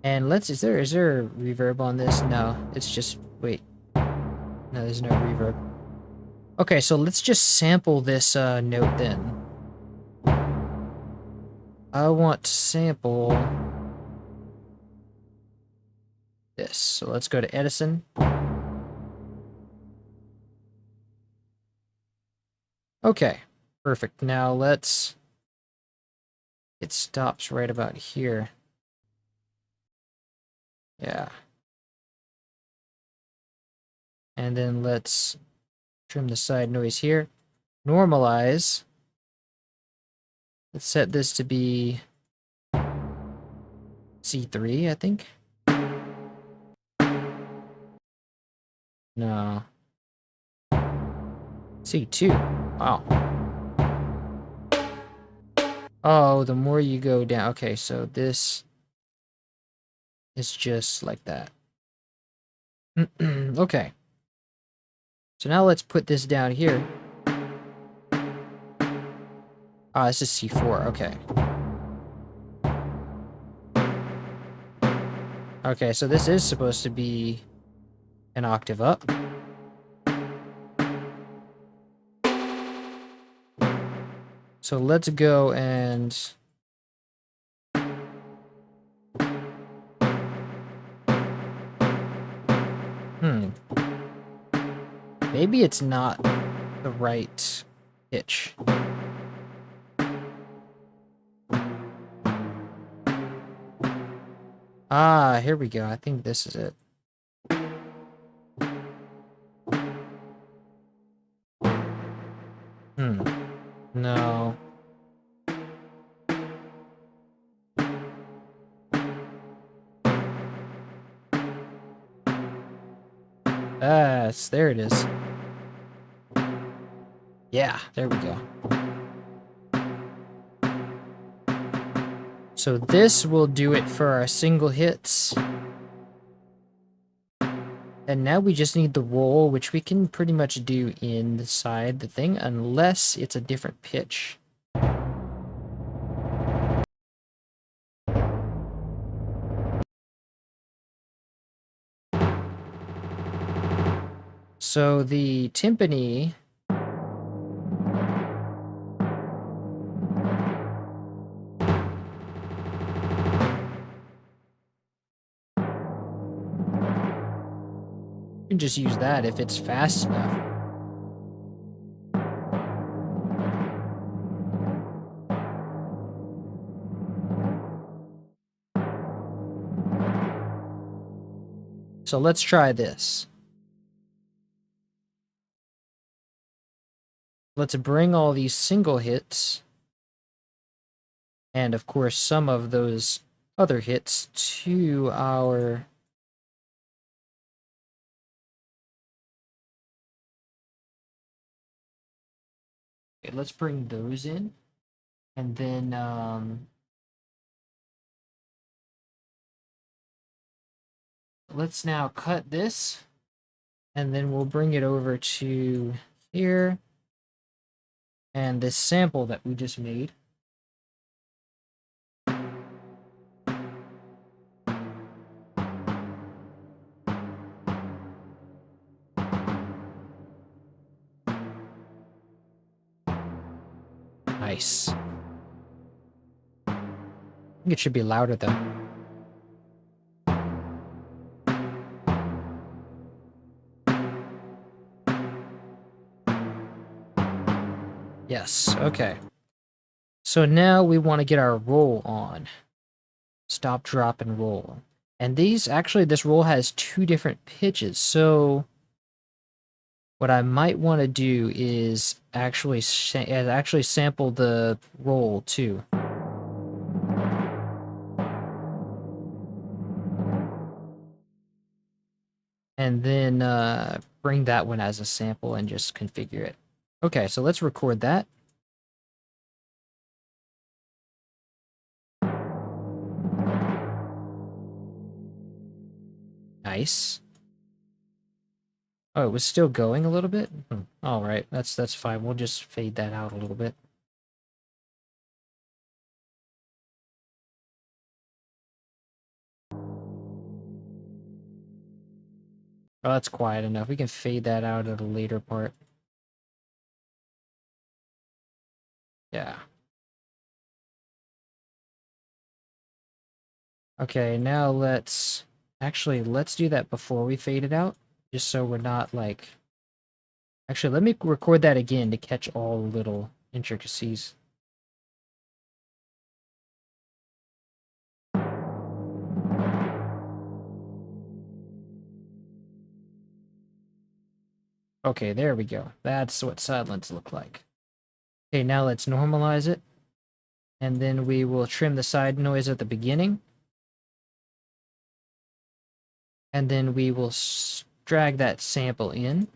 A: And is there reverb on this? No, it's just, wait. No, there's no reverb. Okay, so let's just sample this note then. I want to sample this. So let's go to Edison. Okay, perfect. Now it stops right about here. Yeah. And then let's trim the side noise here. Normalize. Let's set this to be C3, I think. No. C2. Wow. Oh, the more you go down. Okay, so this is just like that. Okay. So now let's put this down here. Ah, this is C4. Okay. Okay, so this is supposed to be an octave up. So let's go and maybe it's not the right pitch. Ah, here we go. I think this is it. No. Yes, there it is. Yeah, there we go. So this will do it for our single hits. And now we just need the roll, which we can pretty much do inside the thing, unless it's a different pitch. So the timpani you can just use that if it's fast enough. So let's try this. Let's bring all these single hits, and of course some of those other hits, to our Okay, let's bring those in. And then let's now cut this. And then we'll bring it over to here. And this sample that we just made. Nice. I think it should be louder though. Yes, okay. So now we want to get our roll on. Stop, drop, and roll. And these, actually, this roll has 2 different pitches. So what I might want to do is actually sample the roll too. And then bring that one as a sample and just configure it. Okay, so let's record that. Nice. Oh, it was still going a little bit? All right, that's fine. We'll just fade that out a little bit. Oh, that's quiet enough. We can fade that out at a later part. Yeah. Okay, now let's do that before we fade it out, just so we're not like... Actually, let me record that again to catch all the little intricacies. Okay, there we go. That's what silence look like. Okay, now let's normalize it. And then we will trim the side noise at the beginning. And then we will drag that sample in.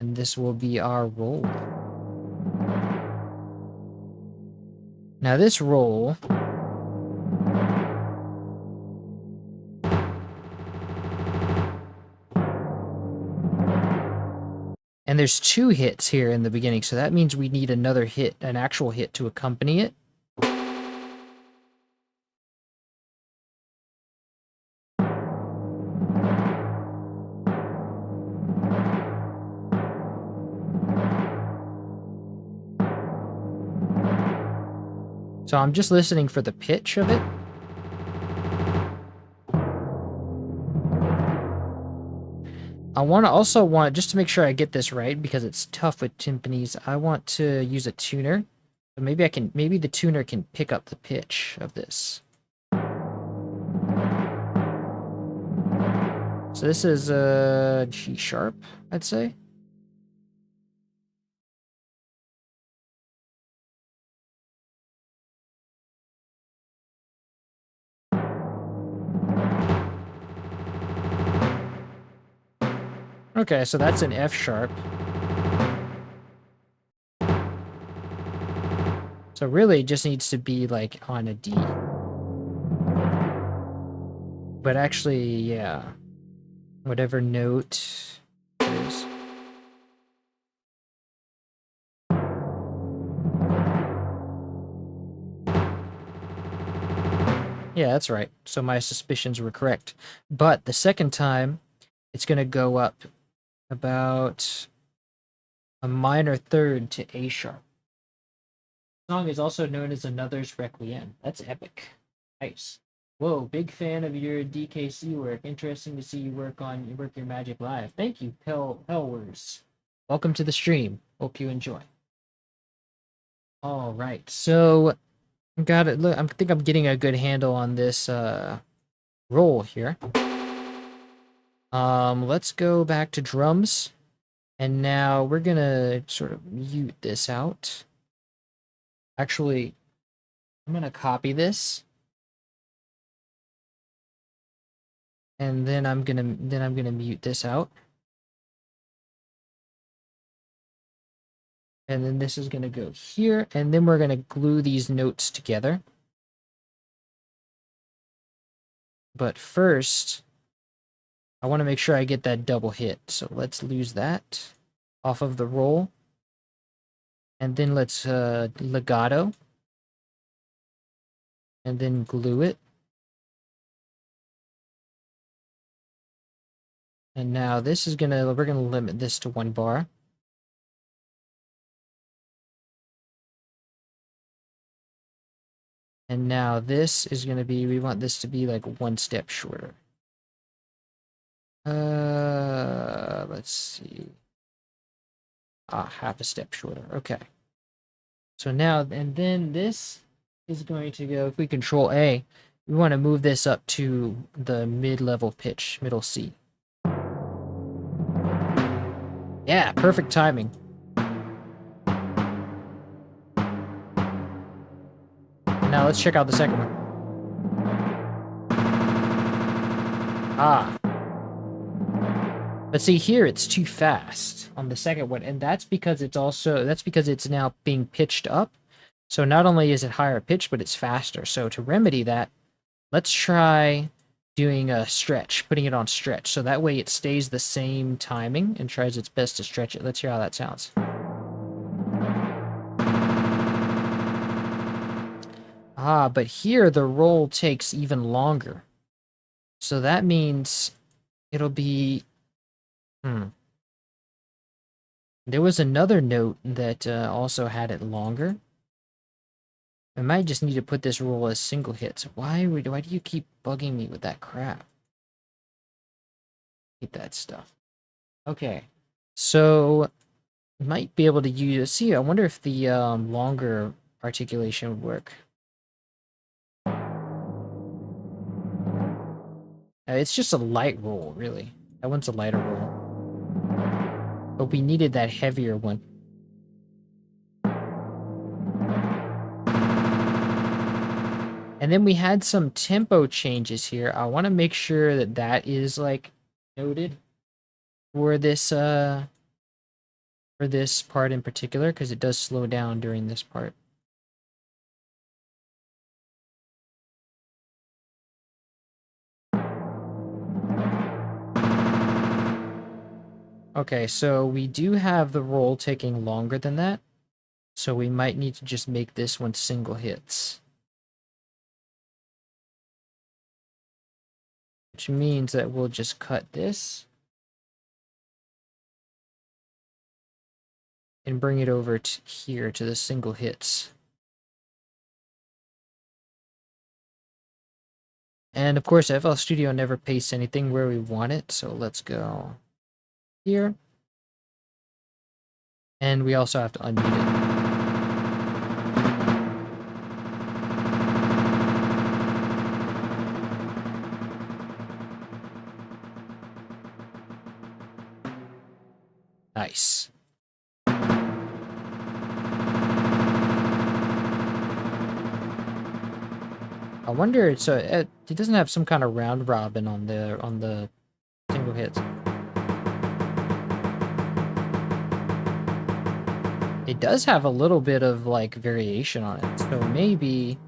A: And this will be our roll. Now this roll... And there's 2 hits here in the beginning, so that means we need another hit, an actual hit to accompany it. So I'm just listening for the pitch of it. I also want, just to make sure I get this right, because it's tough with timpanis, I want to use a tuner. So maybe the tuner can pick up the pitch of this. So this is G sharp, I'd say. Okay, so that's an F sharp. So really it just needs to be like on a D. But actually, yeah. Whatever note it is. Yeah, that's right. So my suspicions were correct. But the second time, it's going to go up about a minor third to A sharp. The song is also known as Another's Requiem. That's epic. Nice. Whoa, big fan of your DKC work. Interesting to see you work your magic live. Thank you, Hellwars. Welcome to the stream. Hope you enjoy. All right, so got it. Look, I think I'm getting a good handle on this roll here. Let's go back to drums, and now we're gonna sort of mute this out. Actually, I'm gonna copy this, and then I'm gonna mute this out. And then this is going to go here, and then we're going to glue these notes together. But first, I want to make sure I get that double hit. So let's lose that off of the roll. And then let's legato. And then glue it. And now this is we're gonna limit this to 1 bar. And now this is gonna be, we want this to be like 1 step shorter. Let's see. Half a step shorter. Okay. So now, and then this is going to go, if we control A, we want to move this up to the mid-level pitch, middle C. Yeah, perfect timing. Now let's check out the second one. But see here, it's too fast on the second one, and that's because it's now being pitched up. So not only is it higher pitch, but it's faster. So to remedy that, let's try doing a stretch, putting it on stretch. So that way it stays the same timing and tries its best to stretch it. Let's hear how that sounds. But here the roll takes even longer. So that means it'll be... There was another note that also had it longer. I might just need to put this roll as single hits. Why do you keep bugging me with that crap? Hate that stuff. Okay, so might be able to use... See, I wonder if the longer articulation would work. It's just a light roll, really. That one's a lighter roll. But we needed that heavier one. And then we had some tempo changes here. I want to make sure that that is, like, noted for this part in particular, because it does slow down during this part. Okay, so we do have the roll taking longer than that, so we might need to just make this one single hits. Which means that we'll just cut this and bring it over to here to the single hits. And of course, FL Studio never pastes anything where we want it, so let's go here. And we also have to unmute it. Nice. I wonder, so it doesn't have some kind of round robin on the single hits. It does have a little bit of, like, variation on it, so maybe...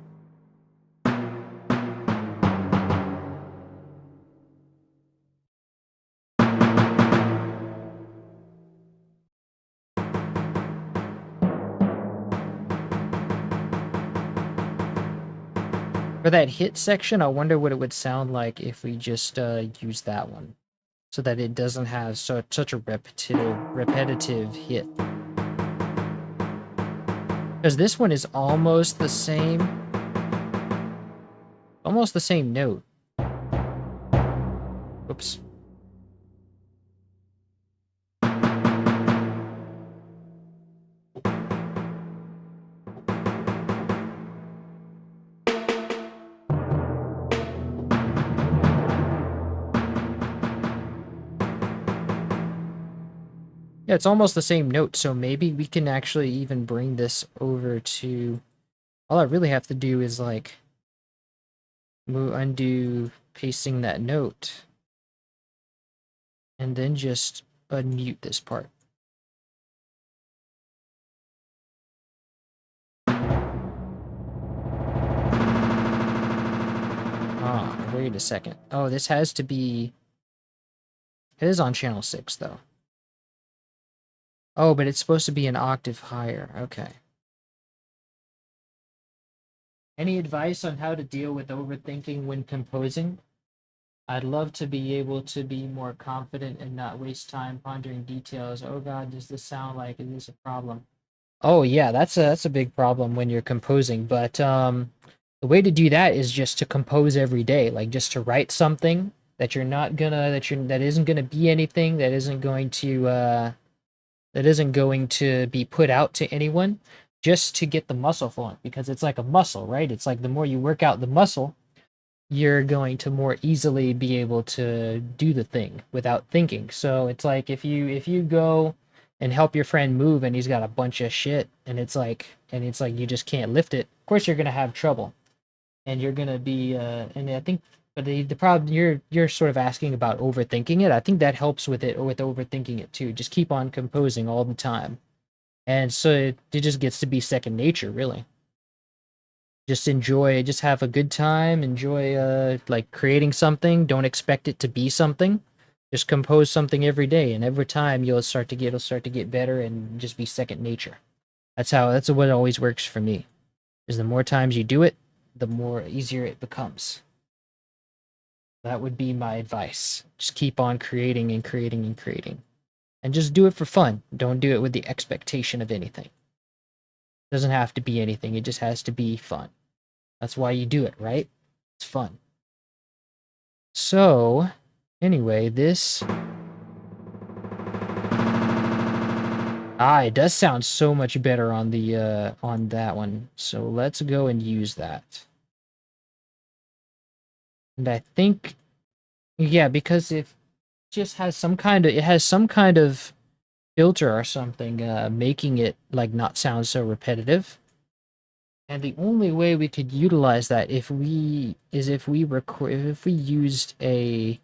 A: For that hit section, I wonder what it would sound like if we just use that one, so that it doesn't have such a repetitive hit. Because this one is almost the same note. Oops. Yeah, it's almost the same note, so maybe we can actually even bring this over to... All I really have to do is, like, undo pasting that note, and then just unmute this part. Wait a second. Oh, this has to be... It is on channel 6, though. Oh, but it's supposed to be an octave higher. Okay. Any advice on how to deal with overthinking when composing? I'd love to be able to be more confident and not waste time pondering details. Oh God, does this sound like is this a problem? Oh yeah, that's a big problem when you're composing. But the way to do that is just to compose every day, like just to write something that you're not gonna that isn't gonna be anything, that isn't going to be put out to anyone, just to get the muscle flowing, because it's like a muscle, right? It's like the more you work out the muscle, you're going to more easily be able to do the thing without thinking. So it's like if you go and help your friend move and he's got a bunch of shit and it's like you just can't lift it, of course you're gonna have trouble. And you're gonna be and I think but the problem you're sort of asking about overthinking it. I think that helps with it, with overthinking it too. Just keep on composing all the time. And so it just gets to be second nature, really. Just enjoy, just have a good time, enjoy like creating something. Don't expect it to be something. Just compose something every day, and every time it'll start to get better and just be second nature. That's what always works for me. Is the more times you do it, the more easier it becomes. That would be my advice. Just keep on creating and creating and creating. And just do it for fun. Don't do it with the expectation of anything. It doesn't have to be anything, it just has to be fun. That's why you do it, right? It's fun. So, anyway, this... it does sound so much better on the on that one. So let's go and use that. And I think, yeah, because if it just has some kind of, it has some kind of filter or something, making it like not sound so repetitive. And the only way we could utilize that if we used a,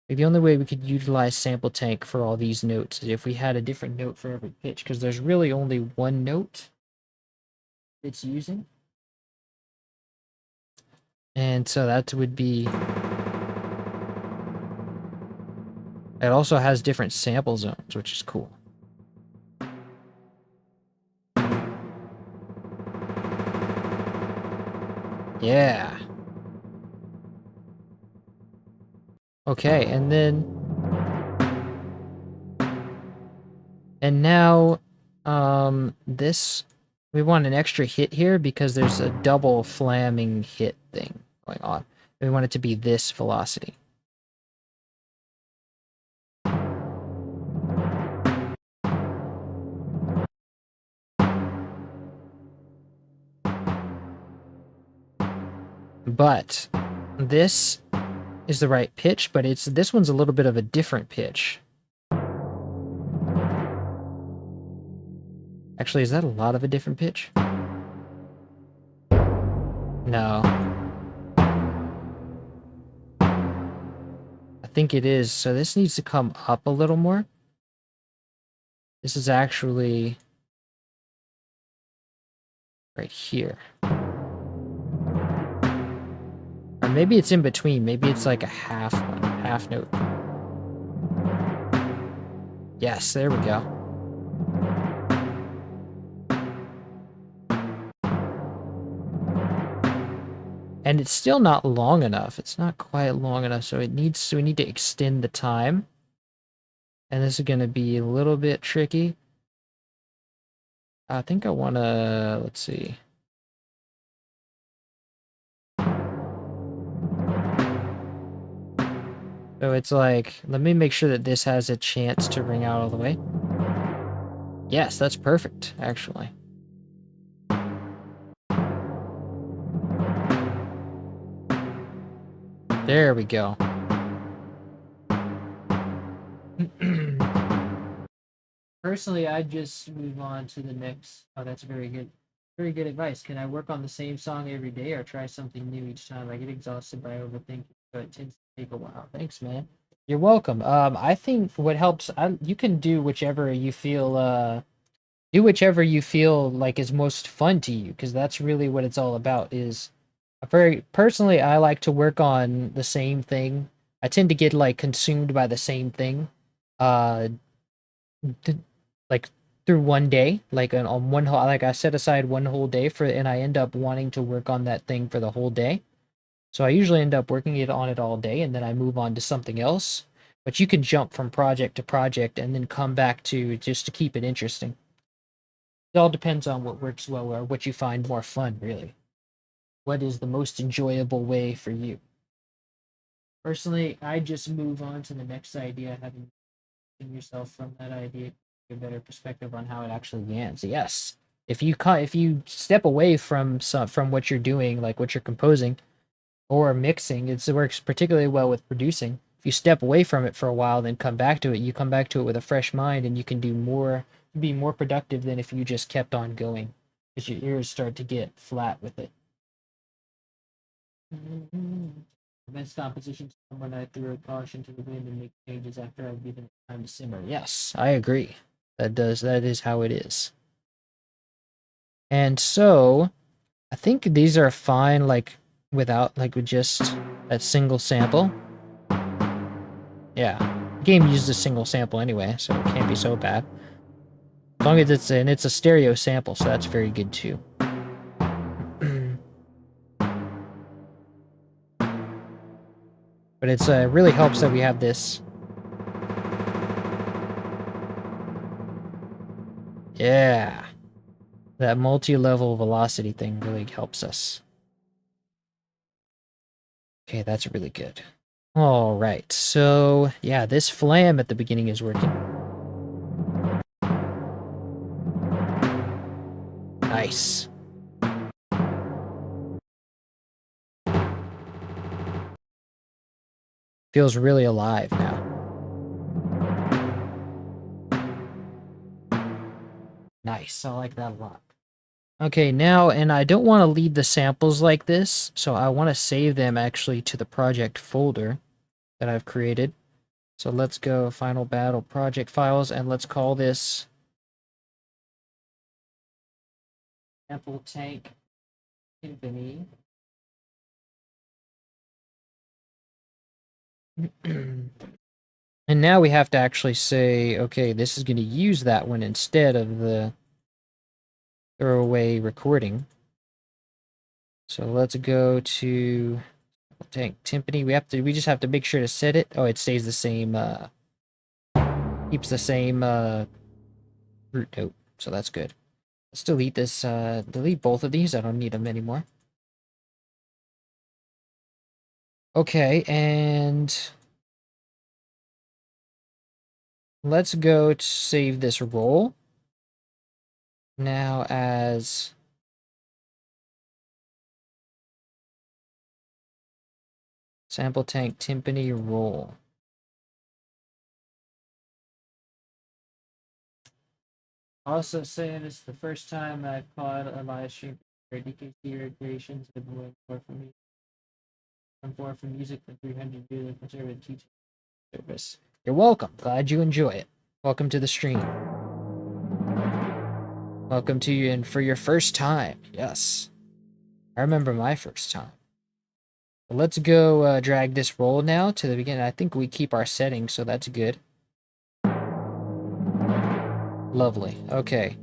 A: like, the only way we could utilize sample tank for all these notes is if we had a different note for every pitch, because there's really only one note it's using. And so that would be... It also has different sample zones, which is cool. Yeah. Okay, and then... And now, this... We want an extra hit here because there's a double flamming hit thing going on. We want it to be this velocity. But this is the right pitch, but this one's a little bit of a different pitch. Actually, is that a lot of a different pitch? No. I think it is. So this needs to come up a little more. This is actually right here. Or maybe it's in between. Maybe it's like a half note. Yes, there we go. And it's still not long enough. It's not quite long enough, so we need to extend the time. And this is going to be a little bit tricky. I think I want to, let's see. So it's like, let me make sure that this has a chance to ring out all the way. Yes, that's perfect, actually. There we go. Personally, I'd just move on to the next. Oh, that's very good. Very good advice. Can I work on the same song every day or try something new each time? I get exhausted by overthinking, so it tends to take a while. Thanks, man. You're welcome. I think what helps, you can do whichever you feel, like is most fun to you, because that's really what it's all about, is Personally, I like to work on the same thing. I tend to get like consumed by the same thing, uh, th- like through one day, like on one whole, like I set aside one whole day for, and I end up wanting to work on that thing for the whole day. So I usually end up working on it all day, and then I move on to something else. But you can jump from project to project and then come back to just to keep it interesting. It all depends on what works well or what you find more fun, really. What is the most enjoyable way for you? Personally, I just move on to the next idea, having yourself from that idea, a better perspective on how it actually lands. Yes, if you step away from what you're doing, like what you're composing or mixing, it works particularly well with producing. If you step away from it for a while, then come back to it, you come back to it with a fresh mind, and you can do more, be more productive than if you just kept on going, because your ears start to get flat with it. The best composition is when I throw caution to the wind and make changes after I've given it time to simmer. Yes, I agree. That is how it is. And so I think these are fine, like without like with just that single sample. Yeah, the game uses a single sample anyway, so it can't be so bad. As long as it's a stereo sample, so that's very good too. But it's really helps that we have this. Yeah, that multi-level velocity thing really helps us. Okay, that's really good. All right, so yeah, this flam at the beginning is working. Nice. Feels really alive now. Nice, I like that a lot. Okay, now, and I don't want to leave the samples like this, so I want to save them actually to the project folder that I've created. So let's go Final Battle project files, and let's call this Sample Tank Symphony. And now we have to actually say, okay, this is going to use that one instead of the throwaway recording. So let's go to Tank Timpani. We just have to make sure to set it. Oh, it stays the same, keeps the same, root note. So that's good. Let's delete this, delete both of these. I don't need them anymore. Okay, and let's go to save this roll now as sample tank timpani roll. Also saying it's the first time I've caught a live stream for DKC creations have been more for me. I'm more for music than 300 years of conservative teaching service. You're welcome. Glad you enjoy it. Welcome to the stream. Welcome to you and for your first time. Yes. I remember my first time. Let's go drag this roll now to the beginning. I think we keep our settings, so that's good. Lovely. Okay.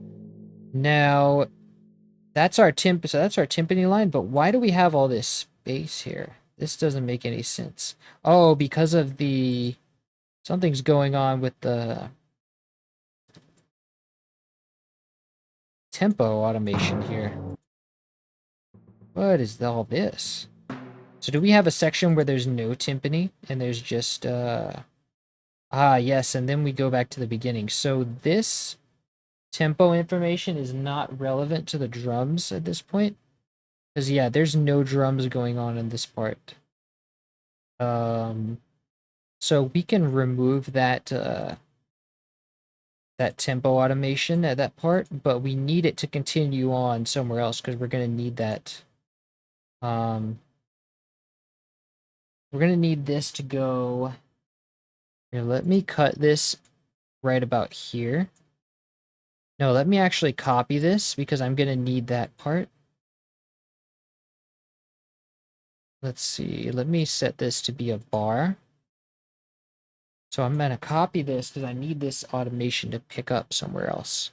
A: Now, that's our so that's our timpani line, but why do we have all this space here? This doesn't make any sense. Oh, because of the something's going on with the tempo automation here. What is all this? So do we have a section where there's no timpani and there's just yes, and then we go back to the beginning. So this tempo information is not relevant to the drums at this point. Because yeah, there's no drums going on in this part. So we can remove that tempo automation at that part, but we need it to continue on somewhere else because we're gonna need that. We're gonna need this to go. Here, let me cut this right about here. No, let me actually copy this because I'm gonna need that part. let's see. Let me set this to be a bar. So I'm going to copy this because I need this automation to pick up somewhere else.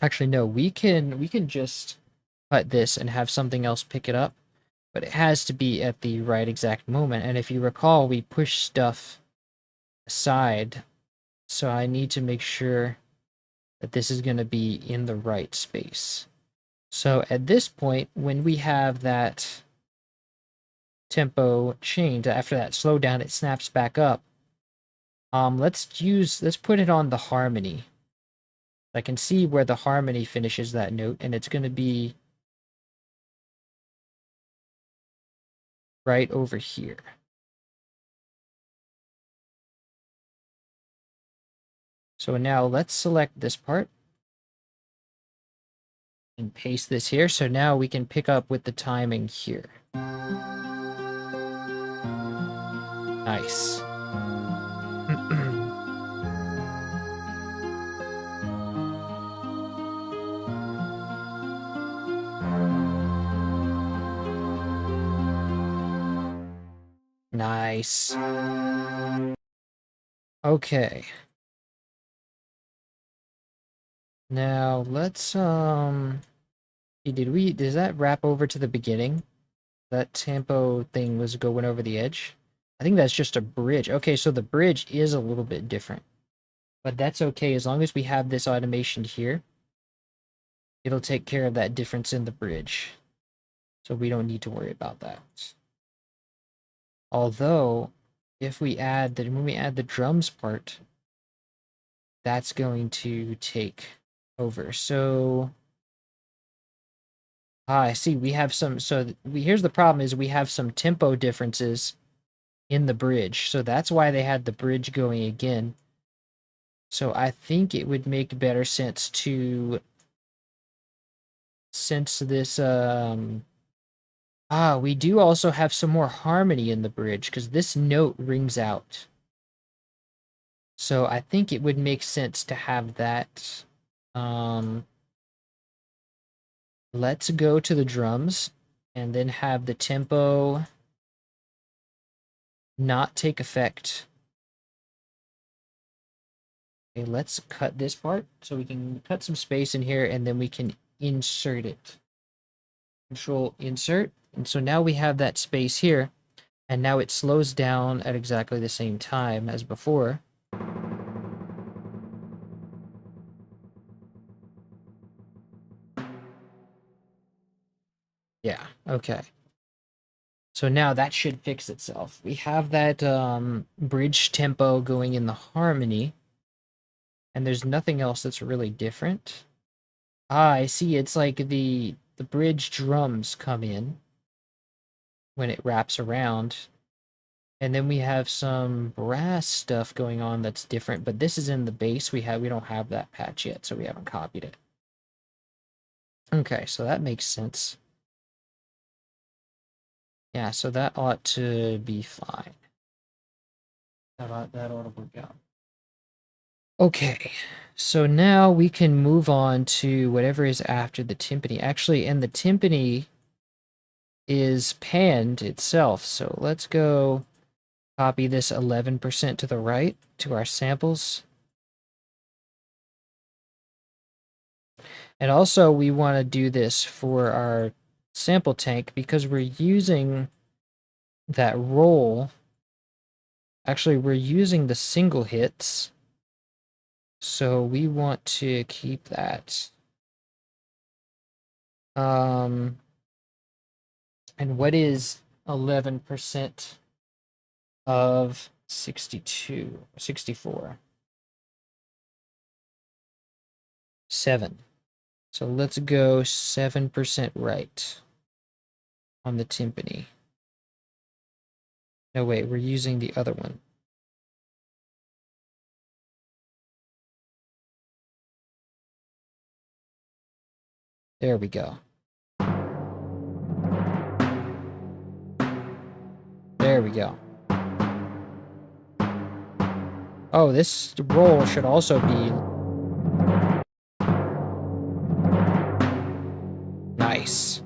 A: Actually, no, we can just cut this and have something else pick it up, but it has to be at the right exact moment. And if you recall, we push stuff aside, so I need to make sure that this is going to be in the right space. So at this point, when we have that tempo change, after that slowdown, it snaps back up. Let's put it on the harmony. I can see where the harmony finishes that note, and it's going to be right over here. So now let's select this part and paste this here. So now we can pick up with the timing here. Nice. Nice. Okay. Now let's does that wrap over to the beginning? That tempo thing was going over the edge? I think that's just a bridge. Okay, so the bridge is a little bit different. But that's okay as long as we have this automation here. It'll take care of that difference in the bridge. So we don't need to worry about that. Although, if we add when we add the drums part, that's going to take over. So I see we have some, here's the problem is we have some tempo differences in the bridge. So that's why they had the bridge going again. So I think it would make better sense to, since this, we do also have some more harmony in the bridge because this note rings out. So I think it would make sense to have that. Let's go to the drums and then have the tempo not take effect. Okay, let's cut this part so we can cut some space in here and then we can insert it. Control insert. And so now we have that space here and now it slows down at exactly the same time as before. Yeah, okay. So now that should fix itself. We have that bridge tempo going in the harmony. And there's nothing else that's really different. I see. It's like the bridge drums come in when it wraps around. And then we have some brass stuff going on that's different, but this is in the bass. We don't have that patch yet, so we haven't copied it. Okay, so that makes sense. Yeah, so that ought to be fine. That ought to work out. Okay, so now we can move on to whatever is after the timpani. Actually, and the timpani is panned itself. So let's go copy this 11% to the right to our samples. And also we want to do this for our sample tank because we're using that roll. Actually, we're using the single hits. So we want to keep that. And what is 11% of 64? 7. So let's go 7% right on the timpani. No, wait, we're using the other one. There we go. There we go. Oh, this roll should also be nice.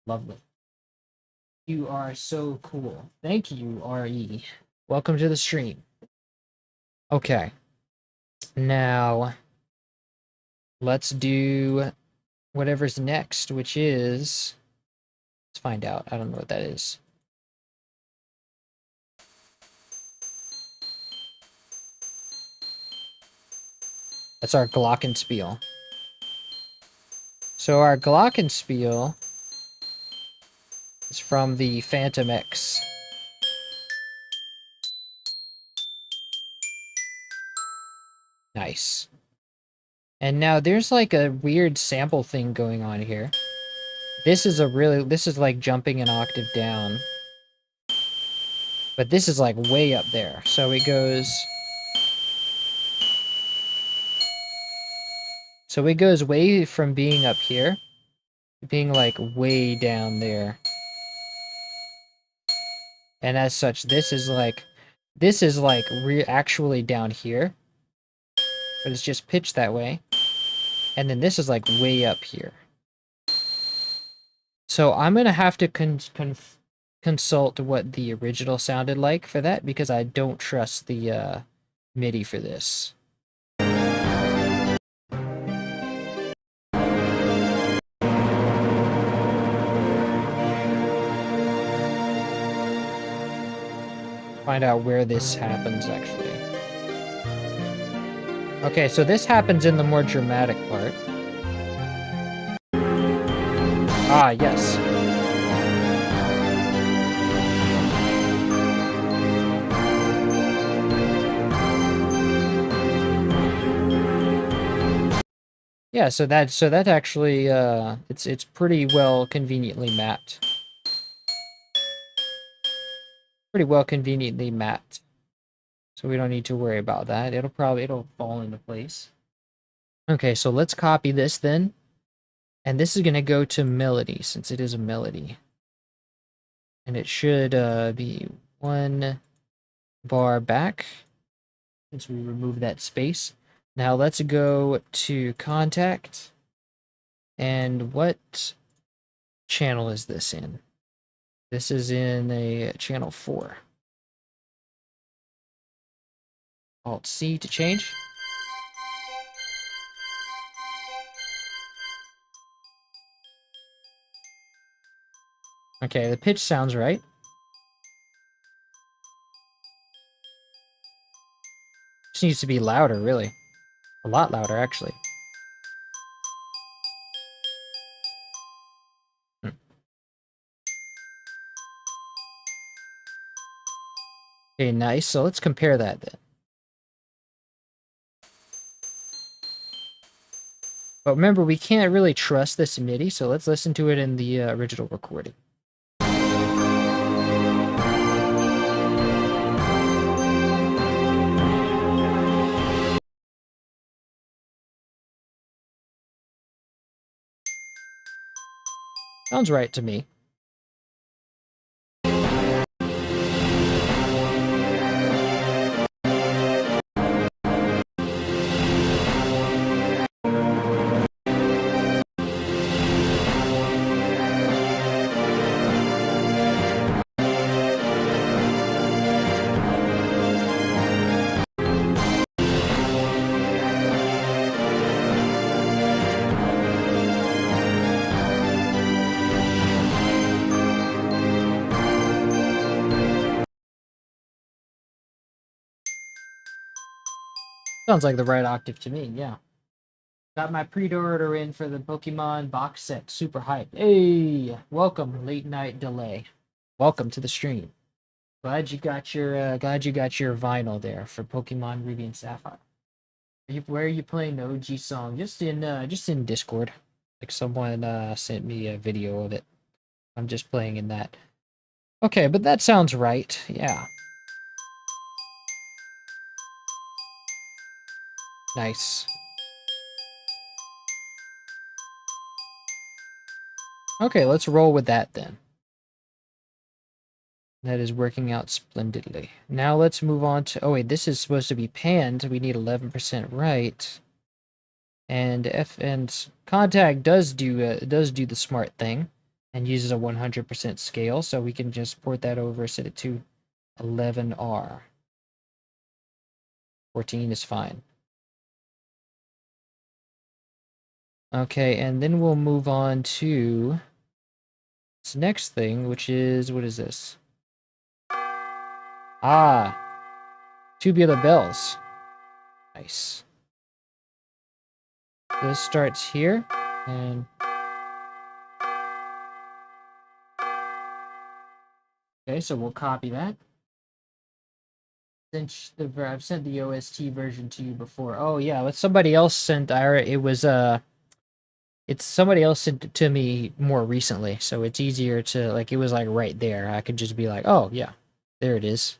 A: Lovely. You are so cool. Thank you, RE. Welcome to the stream. Okay. Now, let's do whatever's next, which is... Let's find out. I don't know what that is. That's our glockenspiel. So our glockenspiel is from the Phantom X. Nice. And now there's like a weird sample thing going on here. This is like jumping an octave down. But this is like way up there. So it goes... So it goes way from being up here, being like way down there. And as such, this is like actually down here. But it's just pitched that way. And then this is like way up here. So I'm going to have to consult what the original sounded like for that, because I don't trust the MIDI for this. Find out where this happens, actually. Okay, so this happens in the more dramatic part. Ah, yes. Yeah, so that actually it's pretty well conveniently mapped. Pretty well conveniently mapped. So we don't need to worry about that. It'll fall into place. Okay, so let's copy this then. And this is going to go to melody, since it is a melody. And it should be 1 bar back, since we removed that space. Now let's go to contact. And what channel is this in? This is in a channel 4. Alt-C to change. Okay, the pitch sounds right. Just needs to be louder, really. A lot louder, actually. Okay, nice. So let's compare that then. But remember, we can't really trust this MIDI, so let's listen to it in the original recording. Sounds right to me. Sounds like the right octave to me, yeah. Got my pre-order in for the Pokemon box set. Super hyped. Hey, welcome, late night delay. Welcome to the stream. Glad you got your vinyl there for Pokemon Ruby and Sapphire. Where are you playing the OG song? Just in Discord. Like someone sent me a video of it. I'm just playing in that. Okay, but that sounds right. Yeah. Nice. Okay, let's roll with that then. That is working out splendidly. Now let's move on to... Oh wait, this is supposed to be panned. We need 11% right. And contact does do the smart thing. and uses a 100% scale, so we can just port that over, set it to 11R. 14 is fine. Okay, and then we'll move on to this next thing, which is, what is this? Ah, tubular bells. Nice. So this starts here, and okay, so we'll copy that. Since I've sent the OST version to you before. Oh yeah, what somebody else sent. It's somebody else sent it to me more recently, so it's easier to like. It was like right there. I could just be like, oh yeah, there it is.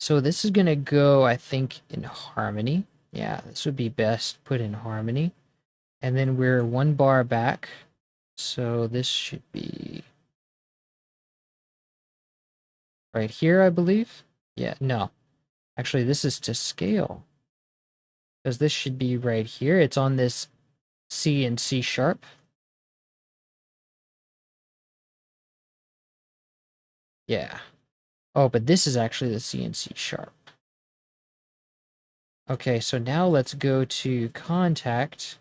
A: So this is gonna go, I think, in harmony. Yeah, this would be best put in harmony. And then we're 1 bar back. So this should be right here, I believe. Yeah, no. Actually, this is to scale. Because this should be right here. It's on this C and C sharp. Yeah. Oh, but this is actually the C and C sharp. Okay, so now let's go to contact.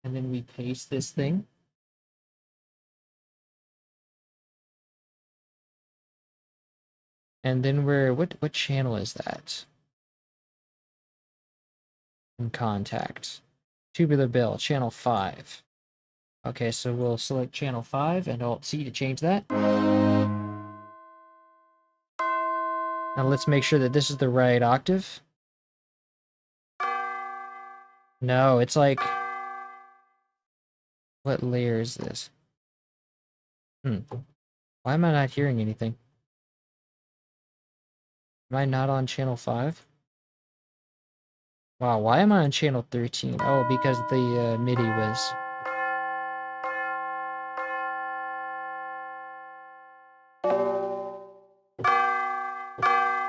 A: And then we paste this thing. And then we're, what channel is that? In contact. Tubular bell, channel 5. Okay, so we'll select channel 5 and Alt-C to change that. Now let's make sure that this is the right octave. No, it's like... What layer is this? Why am I not hearing anything? Am I not on channel 5? Wow, why am I on channel 13? Oh, because the MIDI was...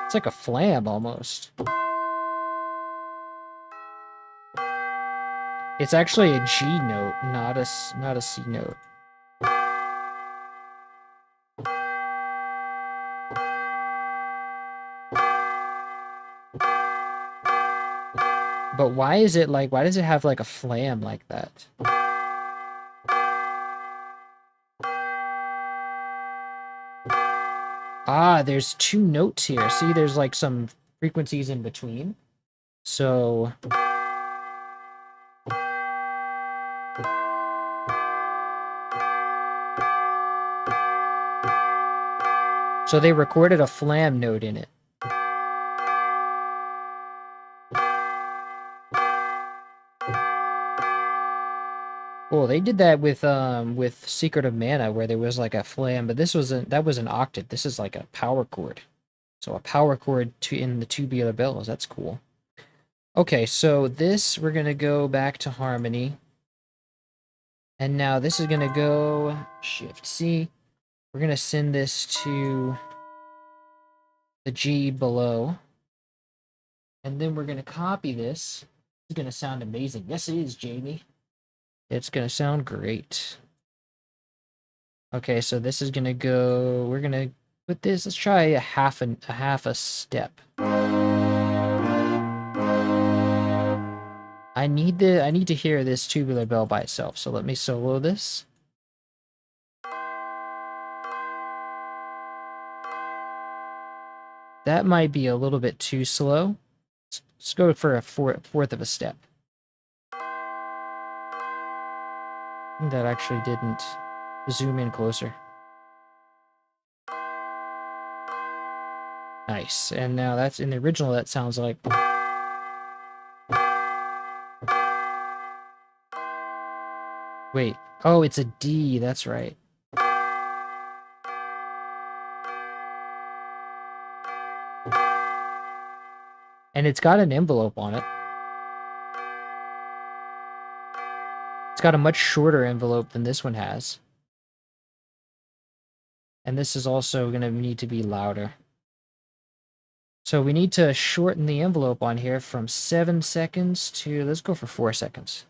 A: It's like a flam, almost. It's actually a G note, not a C note. But why is it like, why does it have like a flam like that? Ah, there's 2 notes here. See, there's like some frequencies in between. So... So they recorded a flam note in it. Cool. They did that with Secret of Mana, where there was like a flam, but that was an octave. This is like a power chord. So a power chord in the tubular bells. That's cool. Okay, so this we're gonna go back to harmony. And now this is gonna go Shift C. We're gonna send this to the G below. And then we're gonna copy this. It's gonna sound amazing. Yes, it is, Jamie. It's gonna sound great. Okay, so this is gonna go. We're gonna put this. Let's try a half a step. I need to hear this tubular bell by itself. So let me solo this. That might be a little bit too slow. Let's go for a fourth of a step. That actually didn't zoom in closer. Nice. And now that's in the original, that sounds like... Wait. Oh, it's a D. That's right. And it's got an envelope on it. It's got a much shorter envelope than this one has. And this is also going to need to be louder. So we need to shorten the envelope on here from 7 seconds to, let's go for 4 seconds.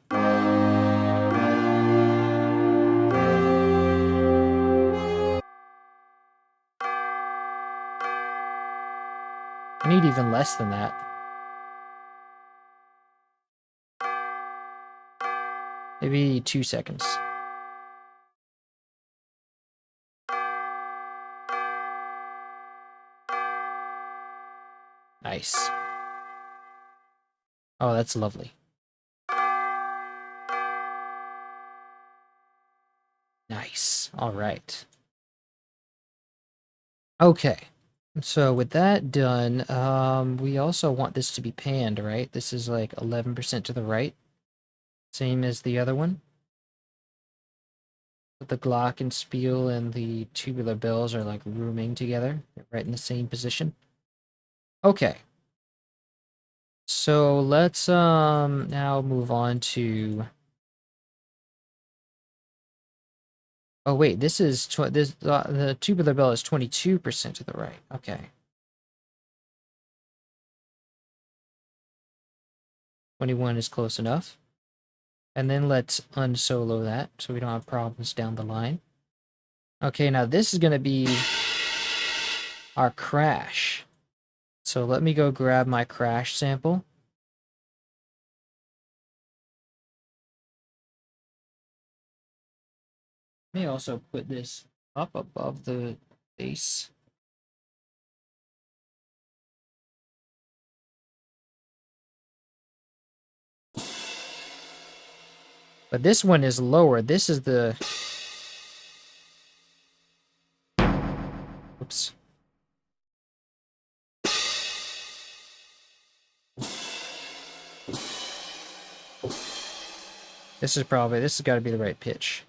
A: need even less than that. Maybe 2 seconds. Nice. Oh, that's lovely. Nice. All right. Okay. So with that done, we also want this to be panned, right? This is like 11% to the right. Same as the other one. But the glockenspiel and the tubular bells are like rooming together. They're right in the same position. Okay. So let's now move on to... Oh wait, this is the tubular bell is 22% to the right. Okay. 21 is close enough. And then let's unsolo that so we don't have problems down the line. Okay, now this is going to be our crash. So let me go grab my crash sample. May also put this up above the bass. But this one is lower. This is the... Oops. This has got to be the right pitch.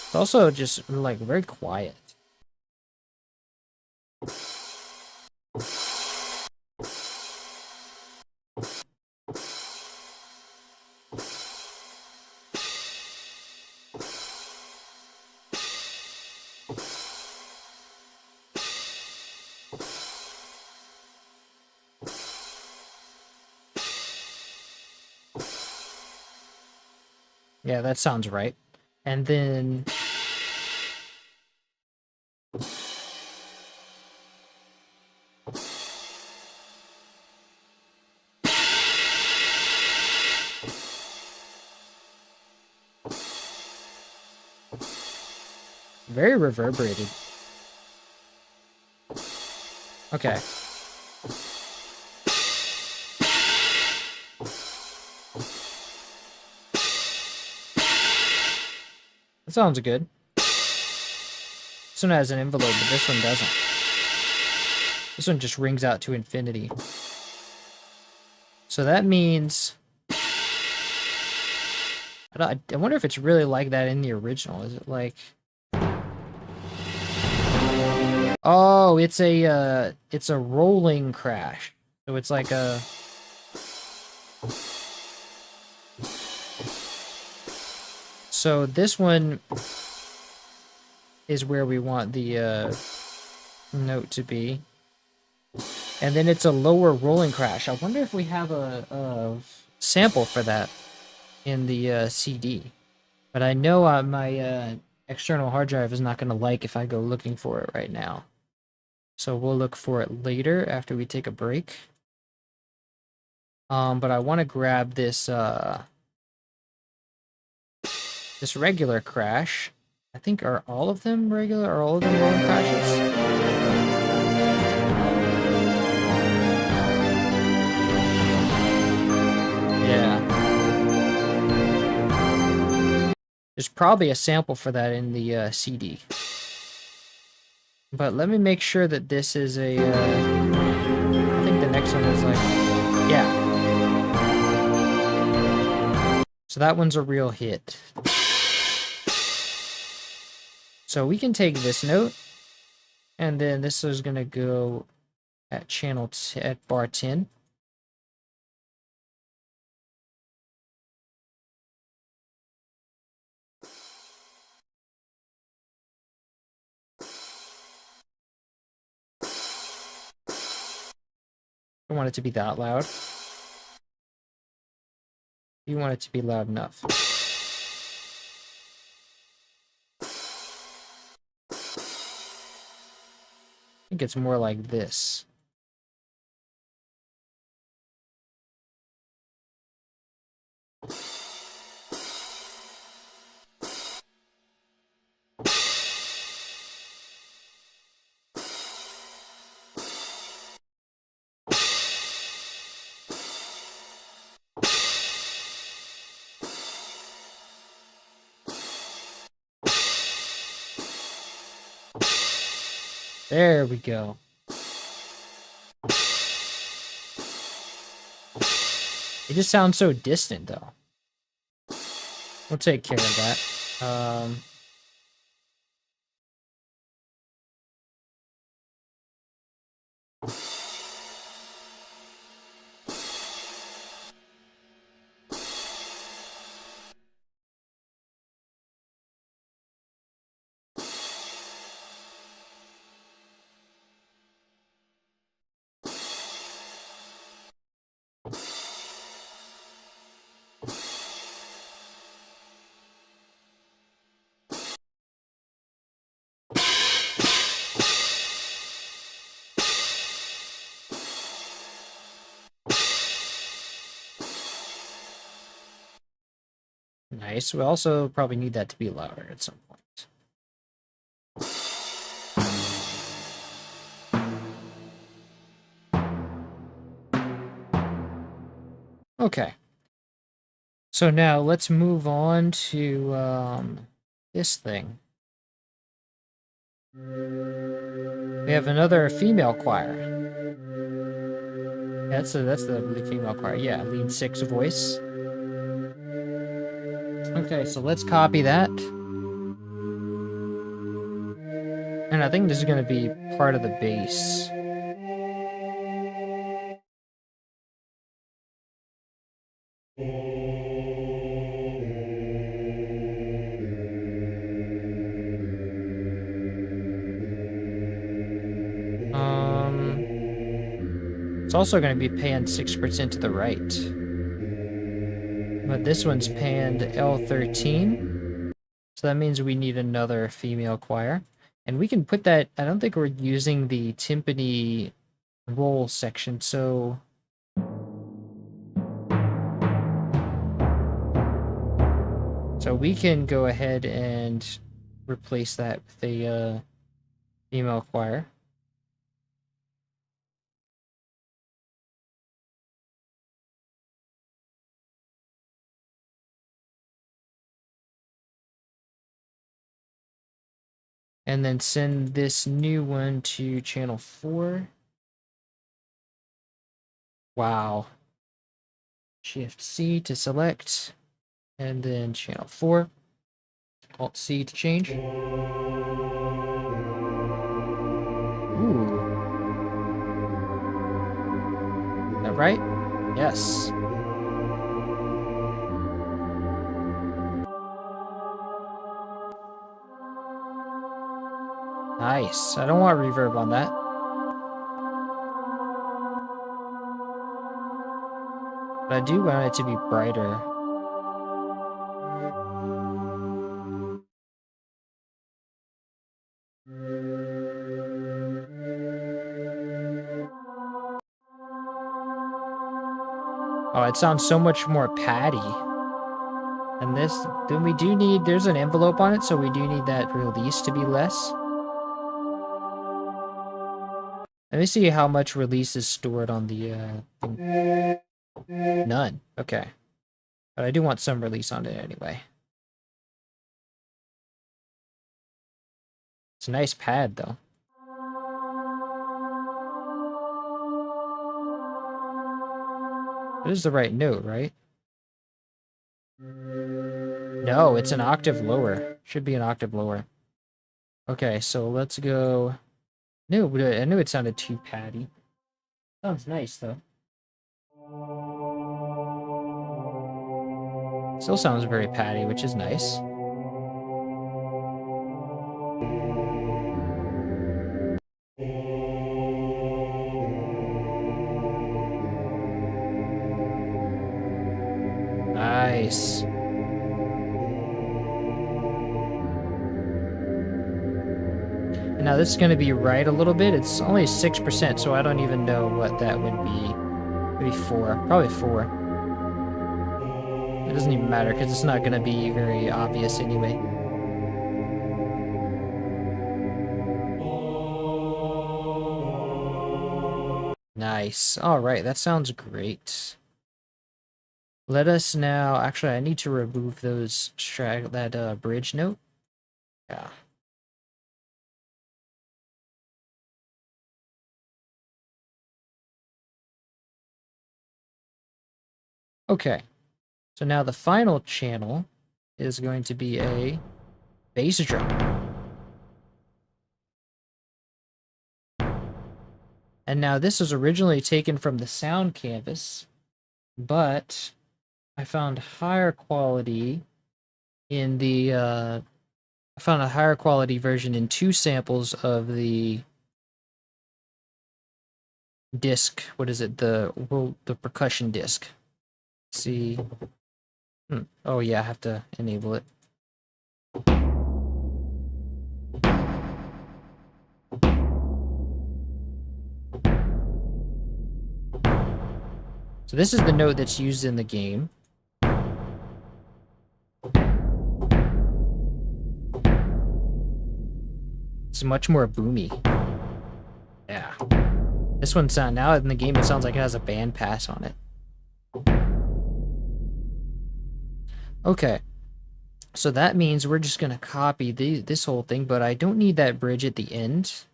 A: It's also just like very quiet. Yeah, that sounds right. And then... Very reverberated. Okay. That sounds good. This one has an envelope, but this one doesn't. This one just rings out to infinity. So that means... I wonder if it's really like that in the original. Is it like... Oh, it's a rolling crash. So it's like a... So this one is where we want the note to be. And then it's a lower rolling crash. I wonder if we have a sample for that in the CD. But I know my external hard drive is not going to like if I go looking for it right now. So we'll look for it later after we take a break. But I want to grab this this regular crash. I think are all of them regular? Are all of them rolling crashes? Yeah. There's probably a sample for that in the CD. But let me make sure that this is a... I think the next one is like... Yeah. So that one's a real hit. So we can take this note, and then this is going to go at at bar 10. I don't want it to be that loud. You want it to be loud enough. I think it's more like this. There we go. It just sounds so distant, though. We'll take care of that. Nice. We also probably need that to be louder at some point. Okay. So now let's move on to this thing. We have another female choir. That's the lead female choir. Yeah, lead 6 voice. Okay, so let's copy that. And I think this is going to be part of the bass. It's also going to be panned 6% to the right. But this one's panned L13. So that means we need another female choir. And we can put that, I don't think we're using the timpani roll section, so... So we can go ahead and replace that with a female choir. And then send this new one to channel 4. Wow. Shift C to select. And then channel 4. Alt C to change. Ooh. Is that right? Yes. Nice. I don't want reverb on that. But I do want it to be brighter. Oh, it sounds so much more patty. And this, then we do need, there's an envelope on it, so we do need that release to be less. Let me see how much release is stored on the thing. None. Okay. But I do want some release on it anyway. It's a nice pad, though. It is the right note, right? No, it's an octave lower. Should be an octave lower. Okay, so let's go. No, I knew it sounded too patty. Sounds nice though. Still sounds very patty, which is nice. Nice. And now this is going to be right a little bit. It's only 6%, so I don't even know what that would be. Maybe 4. Probably 4. It doesn't even matter because it's not going to be very obvious anyway. Nice. All right, that sounds great. Let us now... Actually, I need to remove those that bridge note. Yeah. Okay. So now the final channel is going to be a bass drum. And now this was originally taken from the sound canvas, but I found higher quality in the I found a higher quality version in 2 samples of the disc. What is it? The percussion disc. Let's see. Oh yeah, I have to enable it. So this is the note that's used in the game. It's much more boomy. Yeah. This one sound now in the game it sounds like it has a band pass on it. Okay. So that means we're just gonna copy this whole thing, but I don't need that bridge at the end.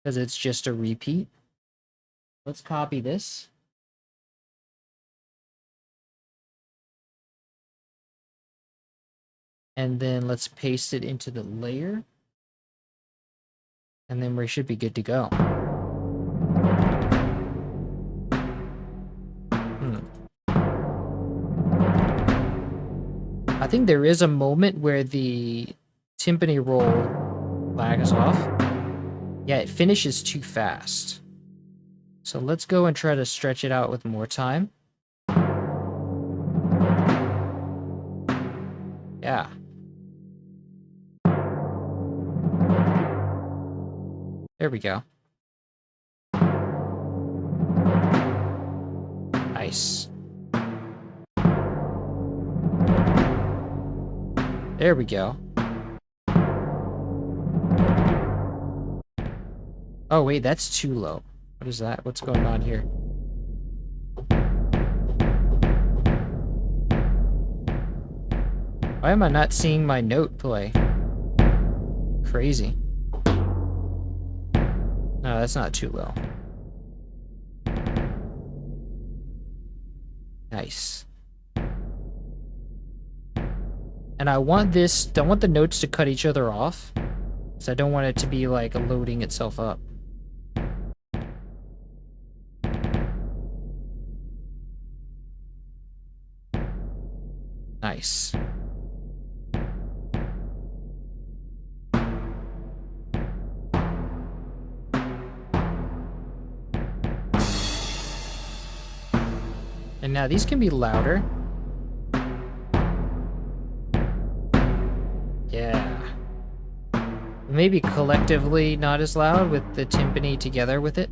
A: Because it's just a repeat. Let's copy this. And then let's paste it into the layer. And then we should be good to go. I think there is a moment where the timpani roll lags off. Yeah, it finishes too fast. So let's go and try to stretch it out with more time. Yeah. There we go. Nice. There we go. Oh wait, that's too low. What is that? What's going on here? Why am I not seeing my note play? Crazy. No, that's not too low. Nice. And I want the notes to cut each other off. So I don't want it to be like loading itself up. Nice. And now these can be louder. Yeah. Maybe collectively not as loud with the timpani together with it.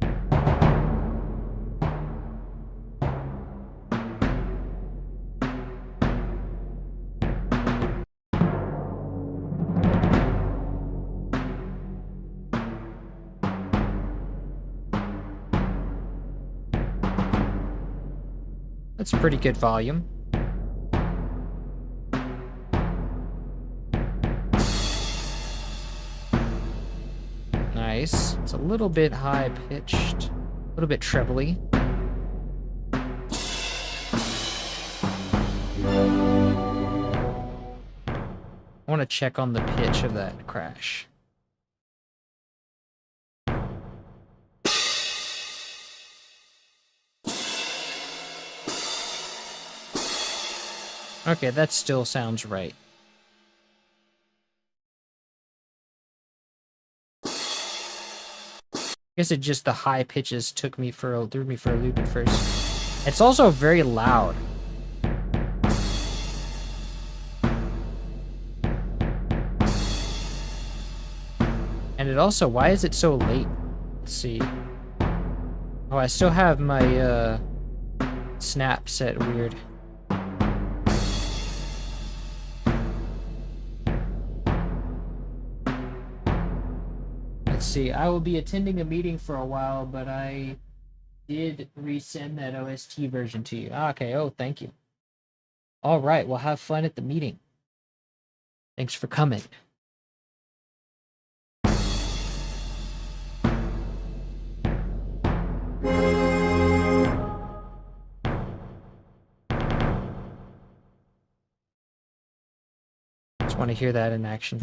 A: That's pretty good volume. Nice. It's a little bit high pitched, a little bit trebly. I want to check on the pitch of that crash. Okay, that still sounds right. I guess it just, the high pitches threw me for a loop at first. It's also very loud. And it also, why is it so late? Let's see. Oh, I still have my snap set weird. Let's see, I will be attending a meeting for a while, but I did resend that OST version to you. Okay, oh, thank you. All right, well, have fun at the meeting. Thanks for coming. Just want to hear that in action.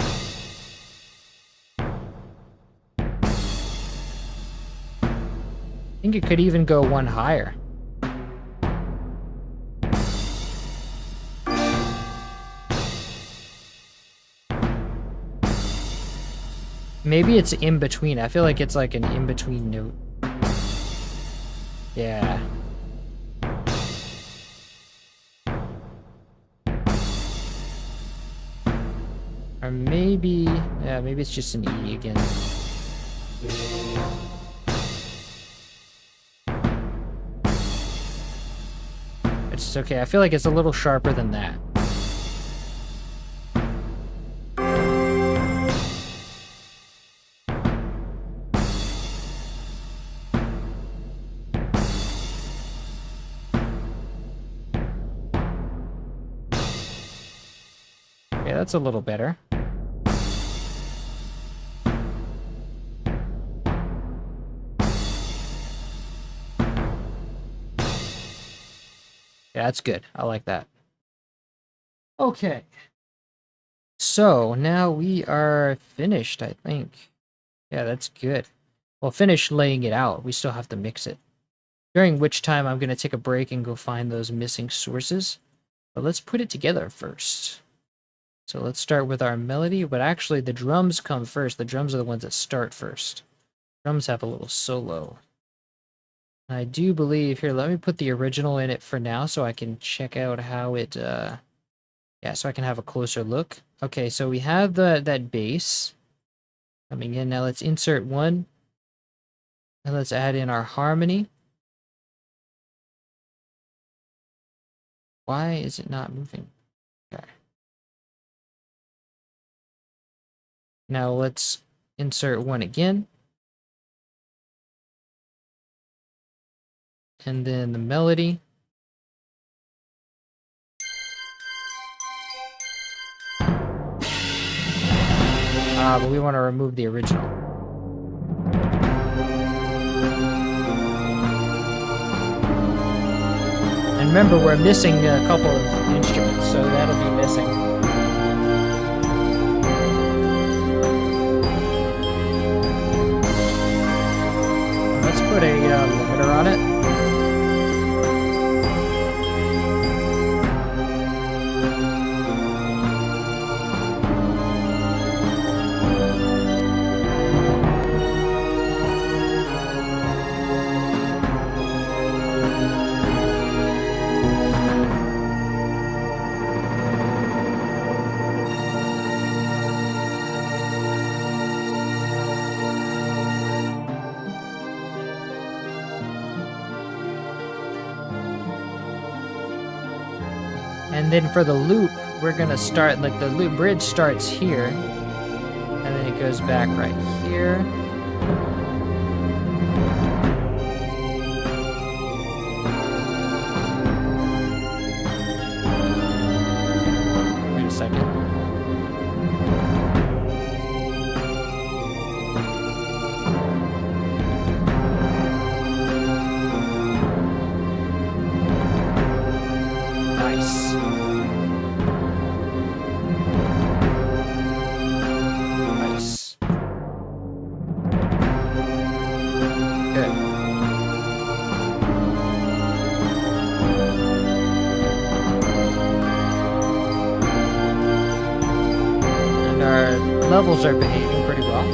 A: I think it could even go one higher. Maybe it's in between. I feel like it's like an in-between note. Yeah. Or maybe, yeah, maybe it's just an E again. It's okay. I feel like it's a little sharper than that. Okay, that's a little better. Yeah, that's good. I like that. Okay. So, now we are finished, I think. Yeah, that's good. Well, finished laying it out. We still have to mix it. During which time I'm going to take a break and go find those missing sources. But let's put it together first. So let's start with our melody, but actually the drums come first. The drums are the ones that start first. Drums have a little solo. I do believe, here, let me put the original in it for now so I can check out how it, yeah, so I can have a closer look. Okay, so we have that bass coming in. Now let's insert one, and let's add in our harmony. Why is it not moving? Okay. Now let's insert one again. And then the melody. But we want to remove the original. And remember, we're missing a couple of instruments, so that'll be missing. Let's put a limiter on it. And then for the loop, we're gonna start, like the loop bridge starts here, and then it goes back right here. Wait a second. Nice. Good. And our levels are behaving pretty well.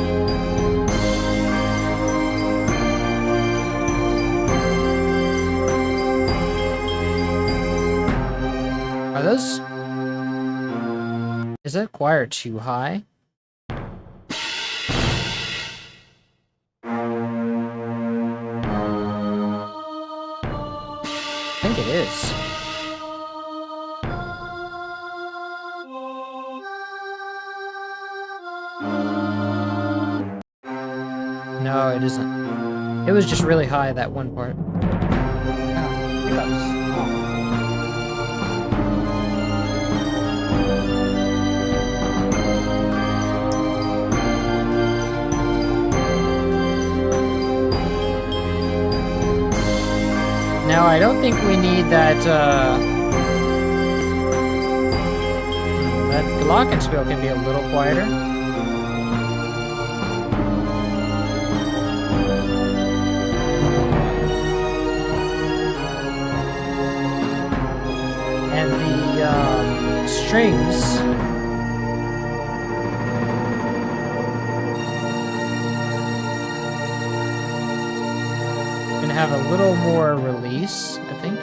A: Are those... Is that choir too high? I think it is. No, it isn't. It was just really high, that one part. Now, I don't think we need that, that glockenspiel can be a little quieter. And the, strings... have a little more release, I think.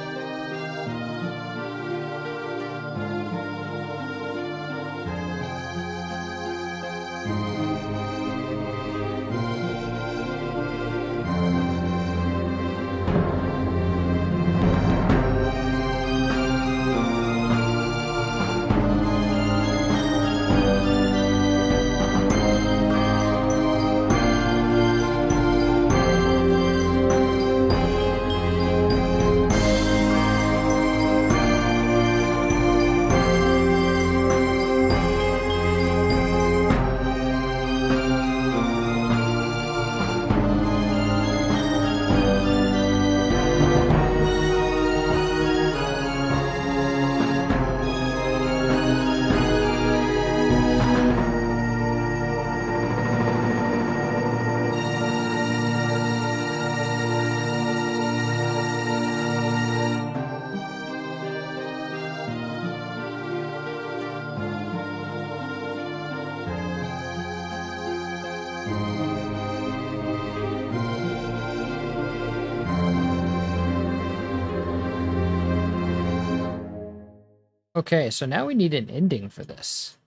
A: Okay, so now we need an ending for this.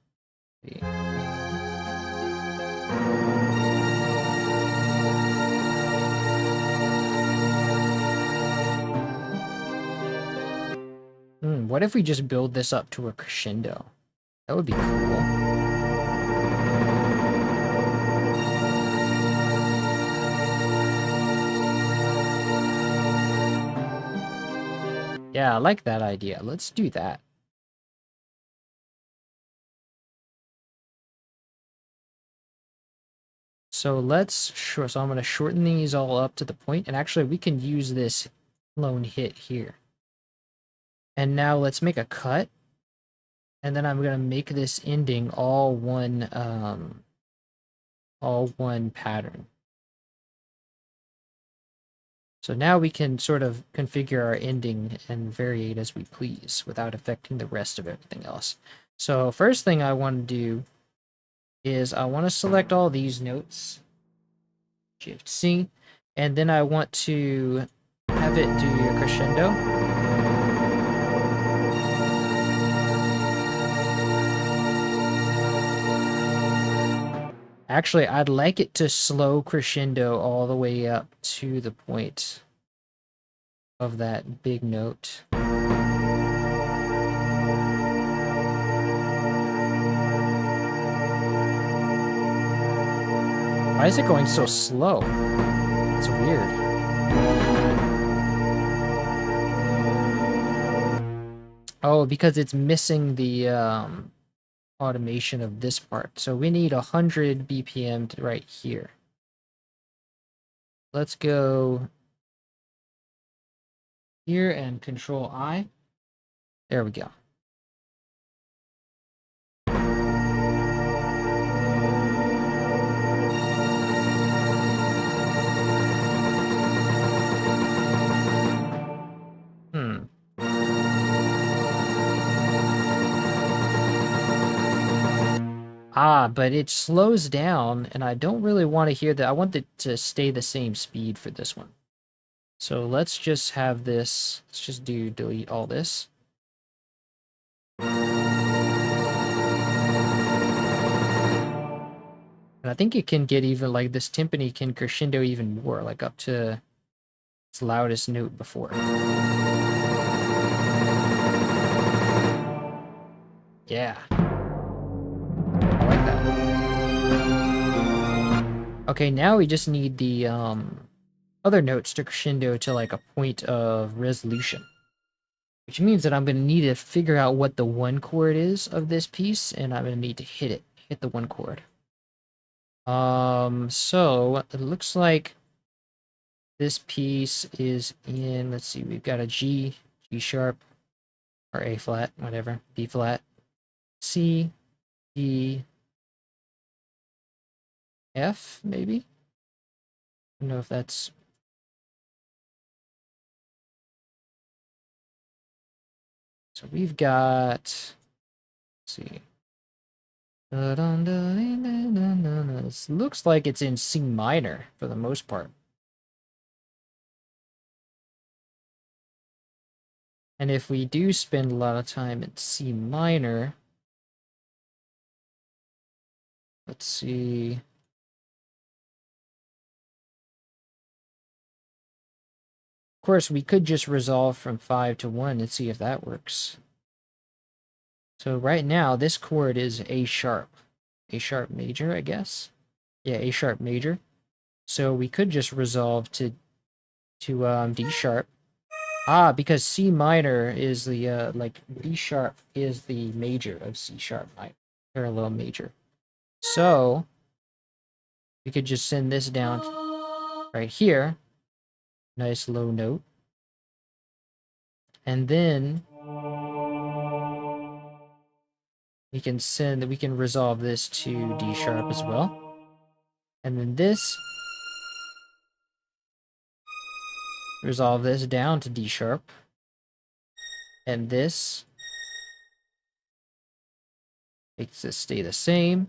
A: What if we just build this up to a crescendo? That would be cool. Yeah, I like that idea. Let's do that. So so I'm going to shorten these all up to the point, and actually we can use this lone hit here. And now let's make a cut, and then I'm going to make this ending all one pattern. So now we can sort of configure our ending and vary it as we please without affecting the rest of everything else. So first thing I want to do is I want to select all these notes, Shift C, and then I want to have it do a crescendo. Actually, I'd like it to slow crescendo all the way up to the point of that big note. Why is it going so slow? It's weird. Oh, because it's missing the automation of this part. So we need 100 BPM right here. Let's go here and Control I. There we go. Ah, but it slows down, and I don't really want to hear that. I want it to stay the same speed for this one. So let's just have this. Let's just delete all this. And I think it can get even, like, this timpani can crescendo even more, like up to its loudest note before. Yeah. I like that. Okay, now we just need the other notes to crescendo to like a point of resolution. Which means that I'm going to need to figure out what the one chord is of this piece, and I'm going to need to hit the one chord. So it looks like this piece is in, let's see, we've got a G, G sharp, or A flat, whatever, B flat, C, D, F, maybe? I don't know if that's... So we've got, let's see. This looks like it's in C minor for the most part. And if we do spend a lot of time in C minor, let's see. Of course, we could just resolve from 5 to 1 and see if that works. So right now, this chord is A sharp major, I guess. Yeah, A sharp major. So we could just resolve to D sharp. Ah, because C minor is the, like, D sharp is the major of C sharp minor, parallel major. So, we could just send this down right here. Nice low note. And then, we can resolve this to D sharp as well. And then this, resolve this down to D sharp. And this makes this stay the same.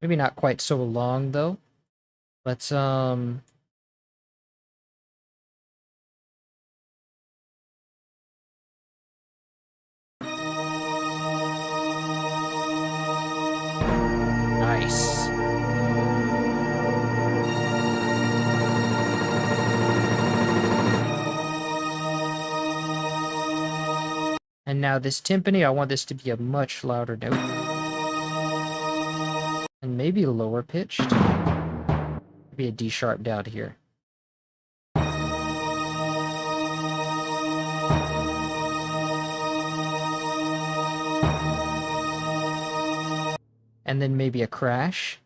A: Maybe not quite so long though. Let's nice. And now this timpani, I want this to be a much louder note. And maybe lower pitched. Maybe a D sharp down here. And then maybe a crash.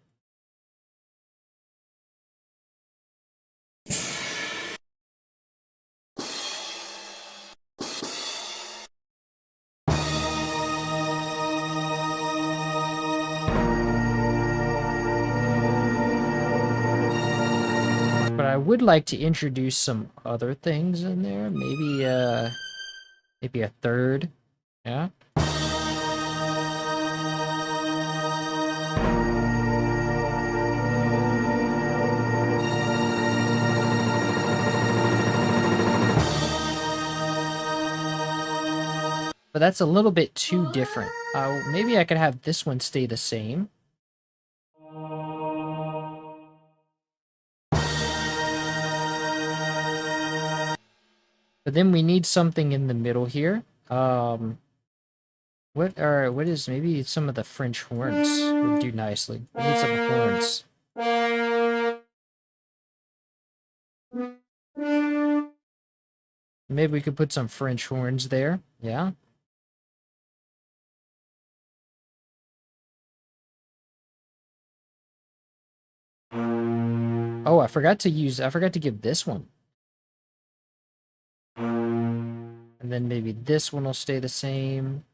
A: But I would like to introduce some other things in there. Maybe a third. Yeah. But that's a little bit too different. Maybe I could have this one stay the same. But then we need something in the middle here. What is maybe some of the French horns would do nicely. We need some horns. Maybe we could put some French horns there. Yeah. Oh, I forgot to give this one. And then maybe this one will stay the same.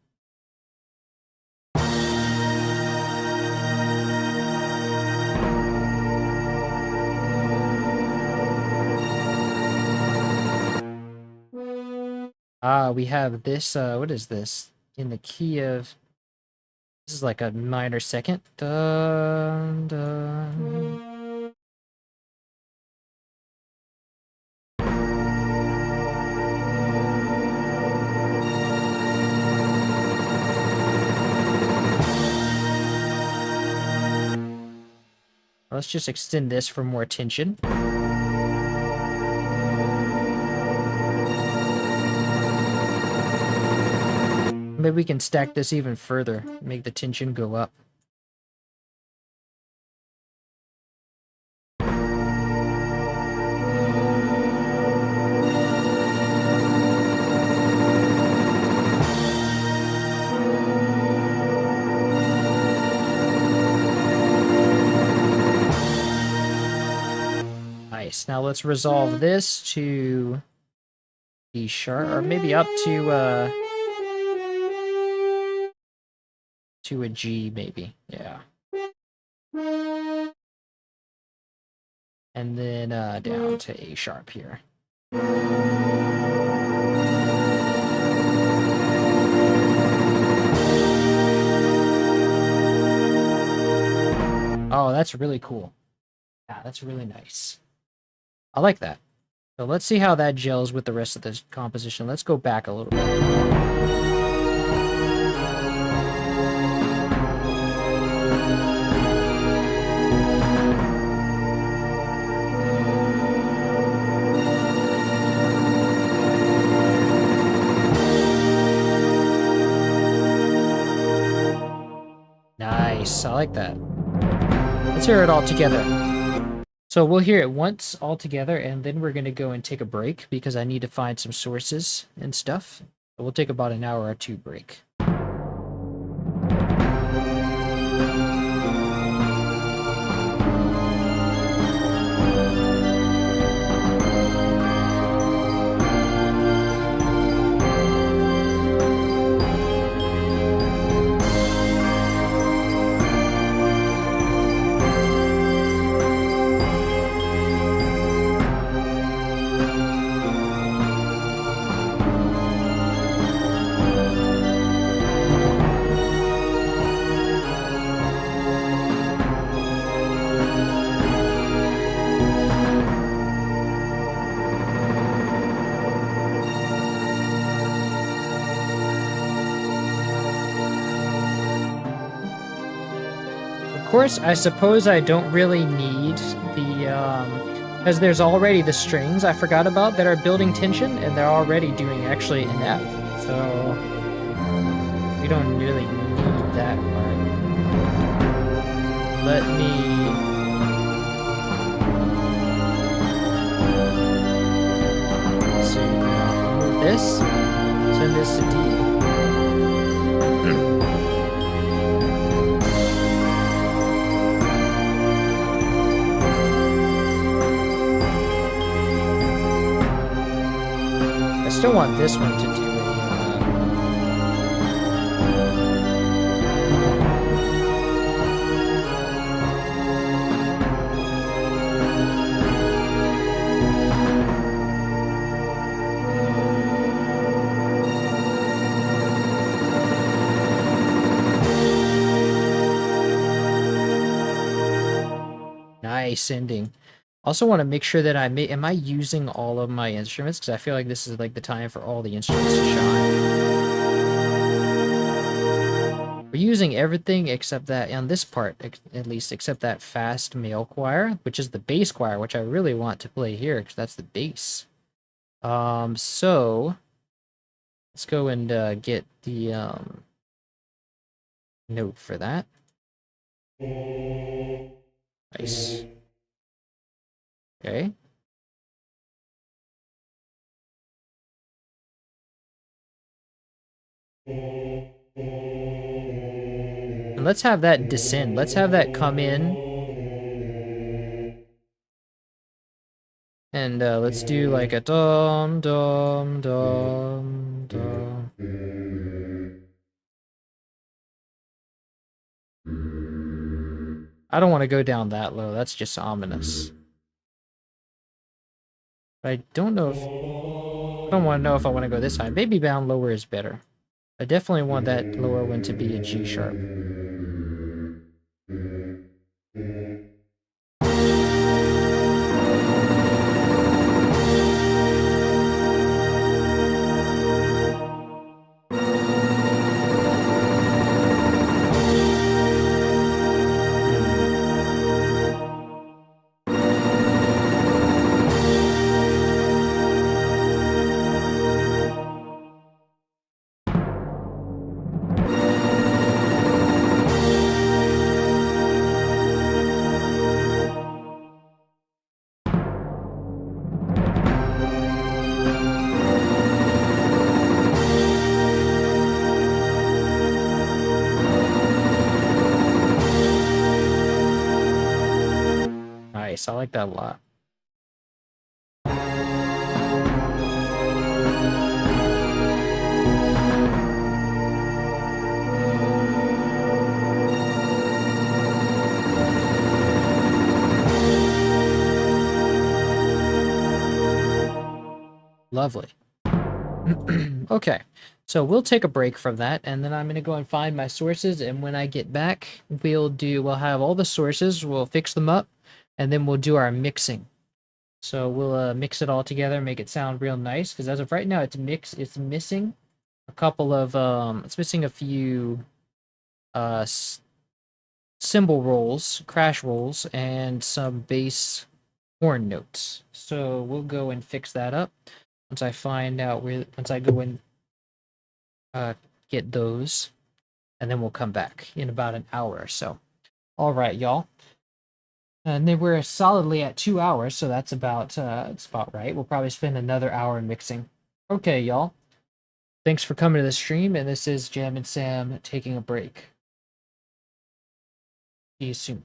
A: We have this, what is this? In the key of, this is like a minor second. Dun, dun. Let's just extend this for more tension. Maybe we can stack this even further, make the tension go up. Nice. Now let's resolve this to D sharp, or maybe up to a G, maybe. Yeah. And then down to A sharp here. Oh, that's really cool. Yeah, that's really nice. I like that. So let's see how that gels with the rest of this composition. Let's go back a little bit. Nice, I like that. Let's hear it all together. So we'll hear it once all together, and then we're going to go and take a break because I need to find some sources and stuff. So we'll take about an hour or two break. Of course, I suppose I don't really need the, because there's already the strings I forgot about that are building tension, and they're already doing actually an F, so we don't really need that part. Let me... Let's see, move this, send this to D. I still want this one to do a... Nice ending. Also want to make sure that am I using all of my instruments? Because I feel like this is like the time for all the instruments to shine. We're using everything except that, on this part at least, except that fast male choir, which is the bass choir, which I really want to play here because that's the bass. So let's go and get the note for that. Nice. Okay. And let's have that descend. Let's have that come in. And let's do like a dum dum dum dum. I don't want to go down that low. That's just ominous. But I don't know if... I don't want to know if I want to go this high. Maybe bound lower is better. I definitely want that lower one to be a G sharp. Nice, I like that a lot. Lovely. Okay, so we'll take a break from that, and then I'm going to go and find my sources, and when I get back, we'll have all the sources, we'll fix them up, and then we'll do our mixing. So we'll mix it all together, make it sound real nice, because as of right now, it's missing a couple of, it's missing a few, cymbal rolls, crash rolls, and some bass horn notes. So we'll go and fix that up once I find out once I go and get those, and then we'll come back in about an hour or so. All right, y'all. And then we're solidly at 2 hours, so that's it's about right. We'll probably spend another hour mixing. Okay, y'all. Thanks for coming to the stream, and this is Jam and Sam taking a break. See you soon.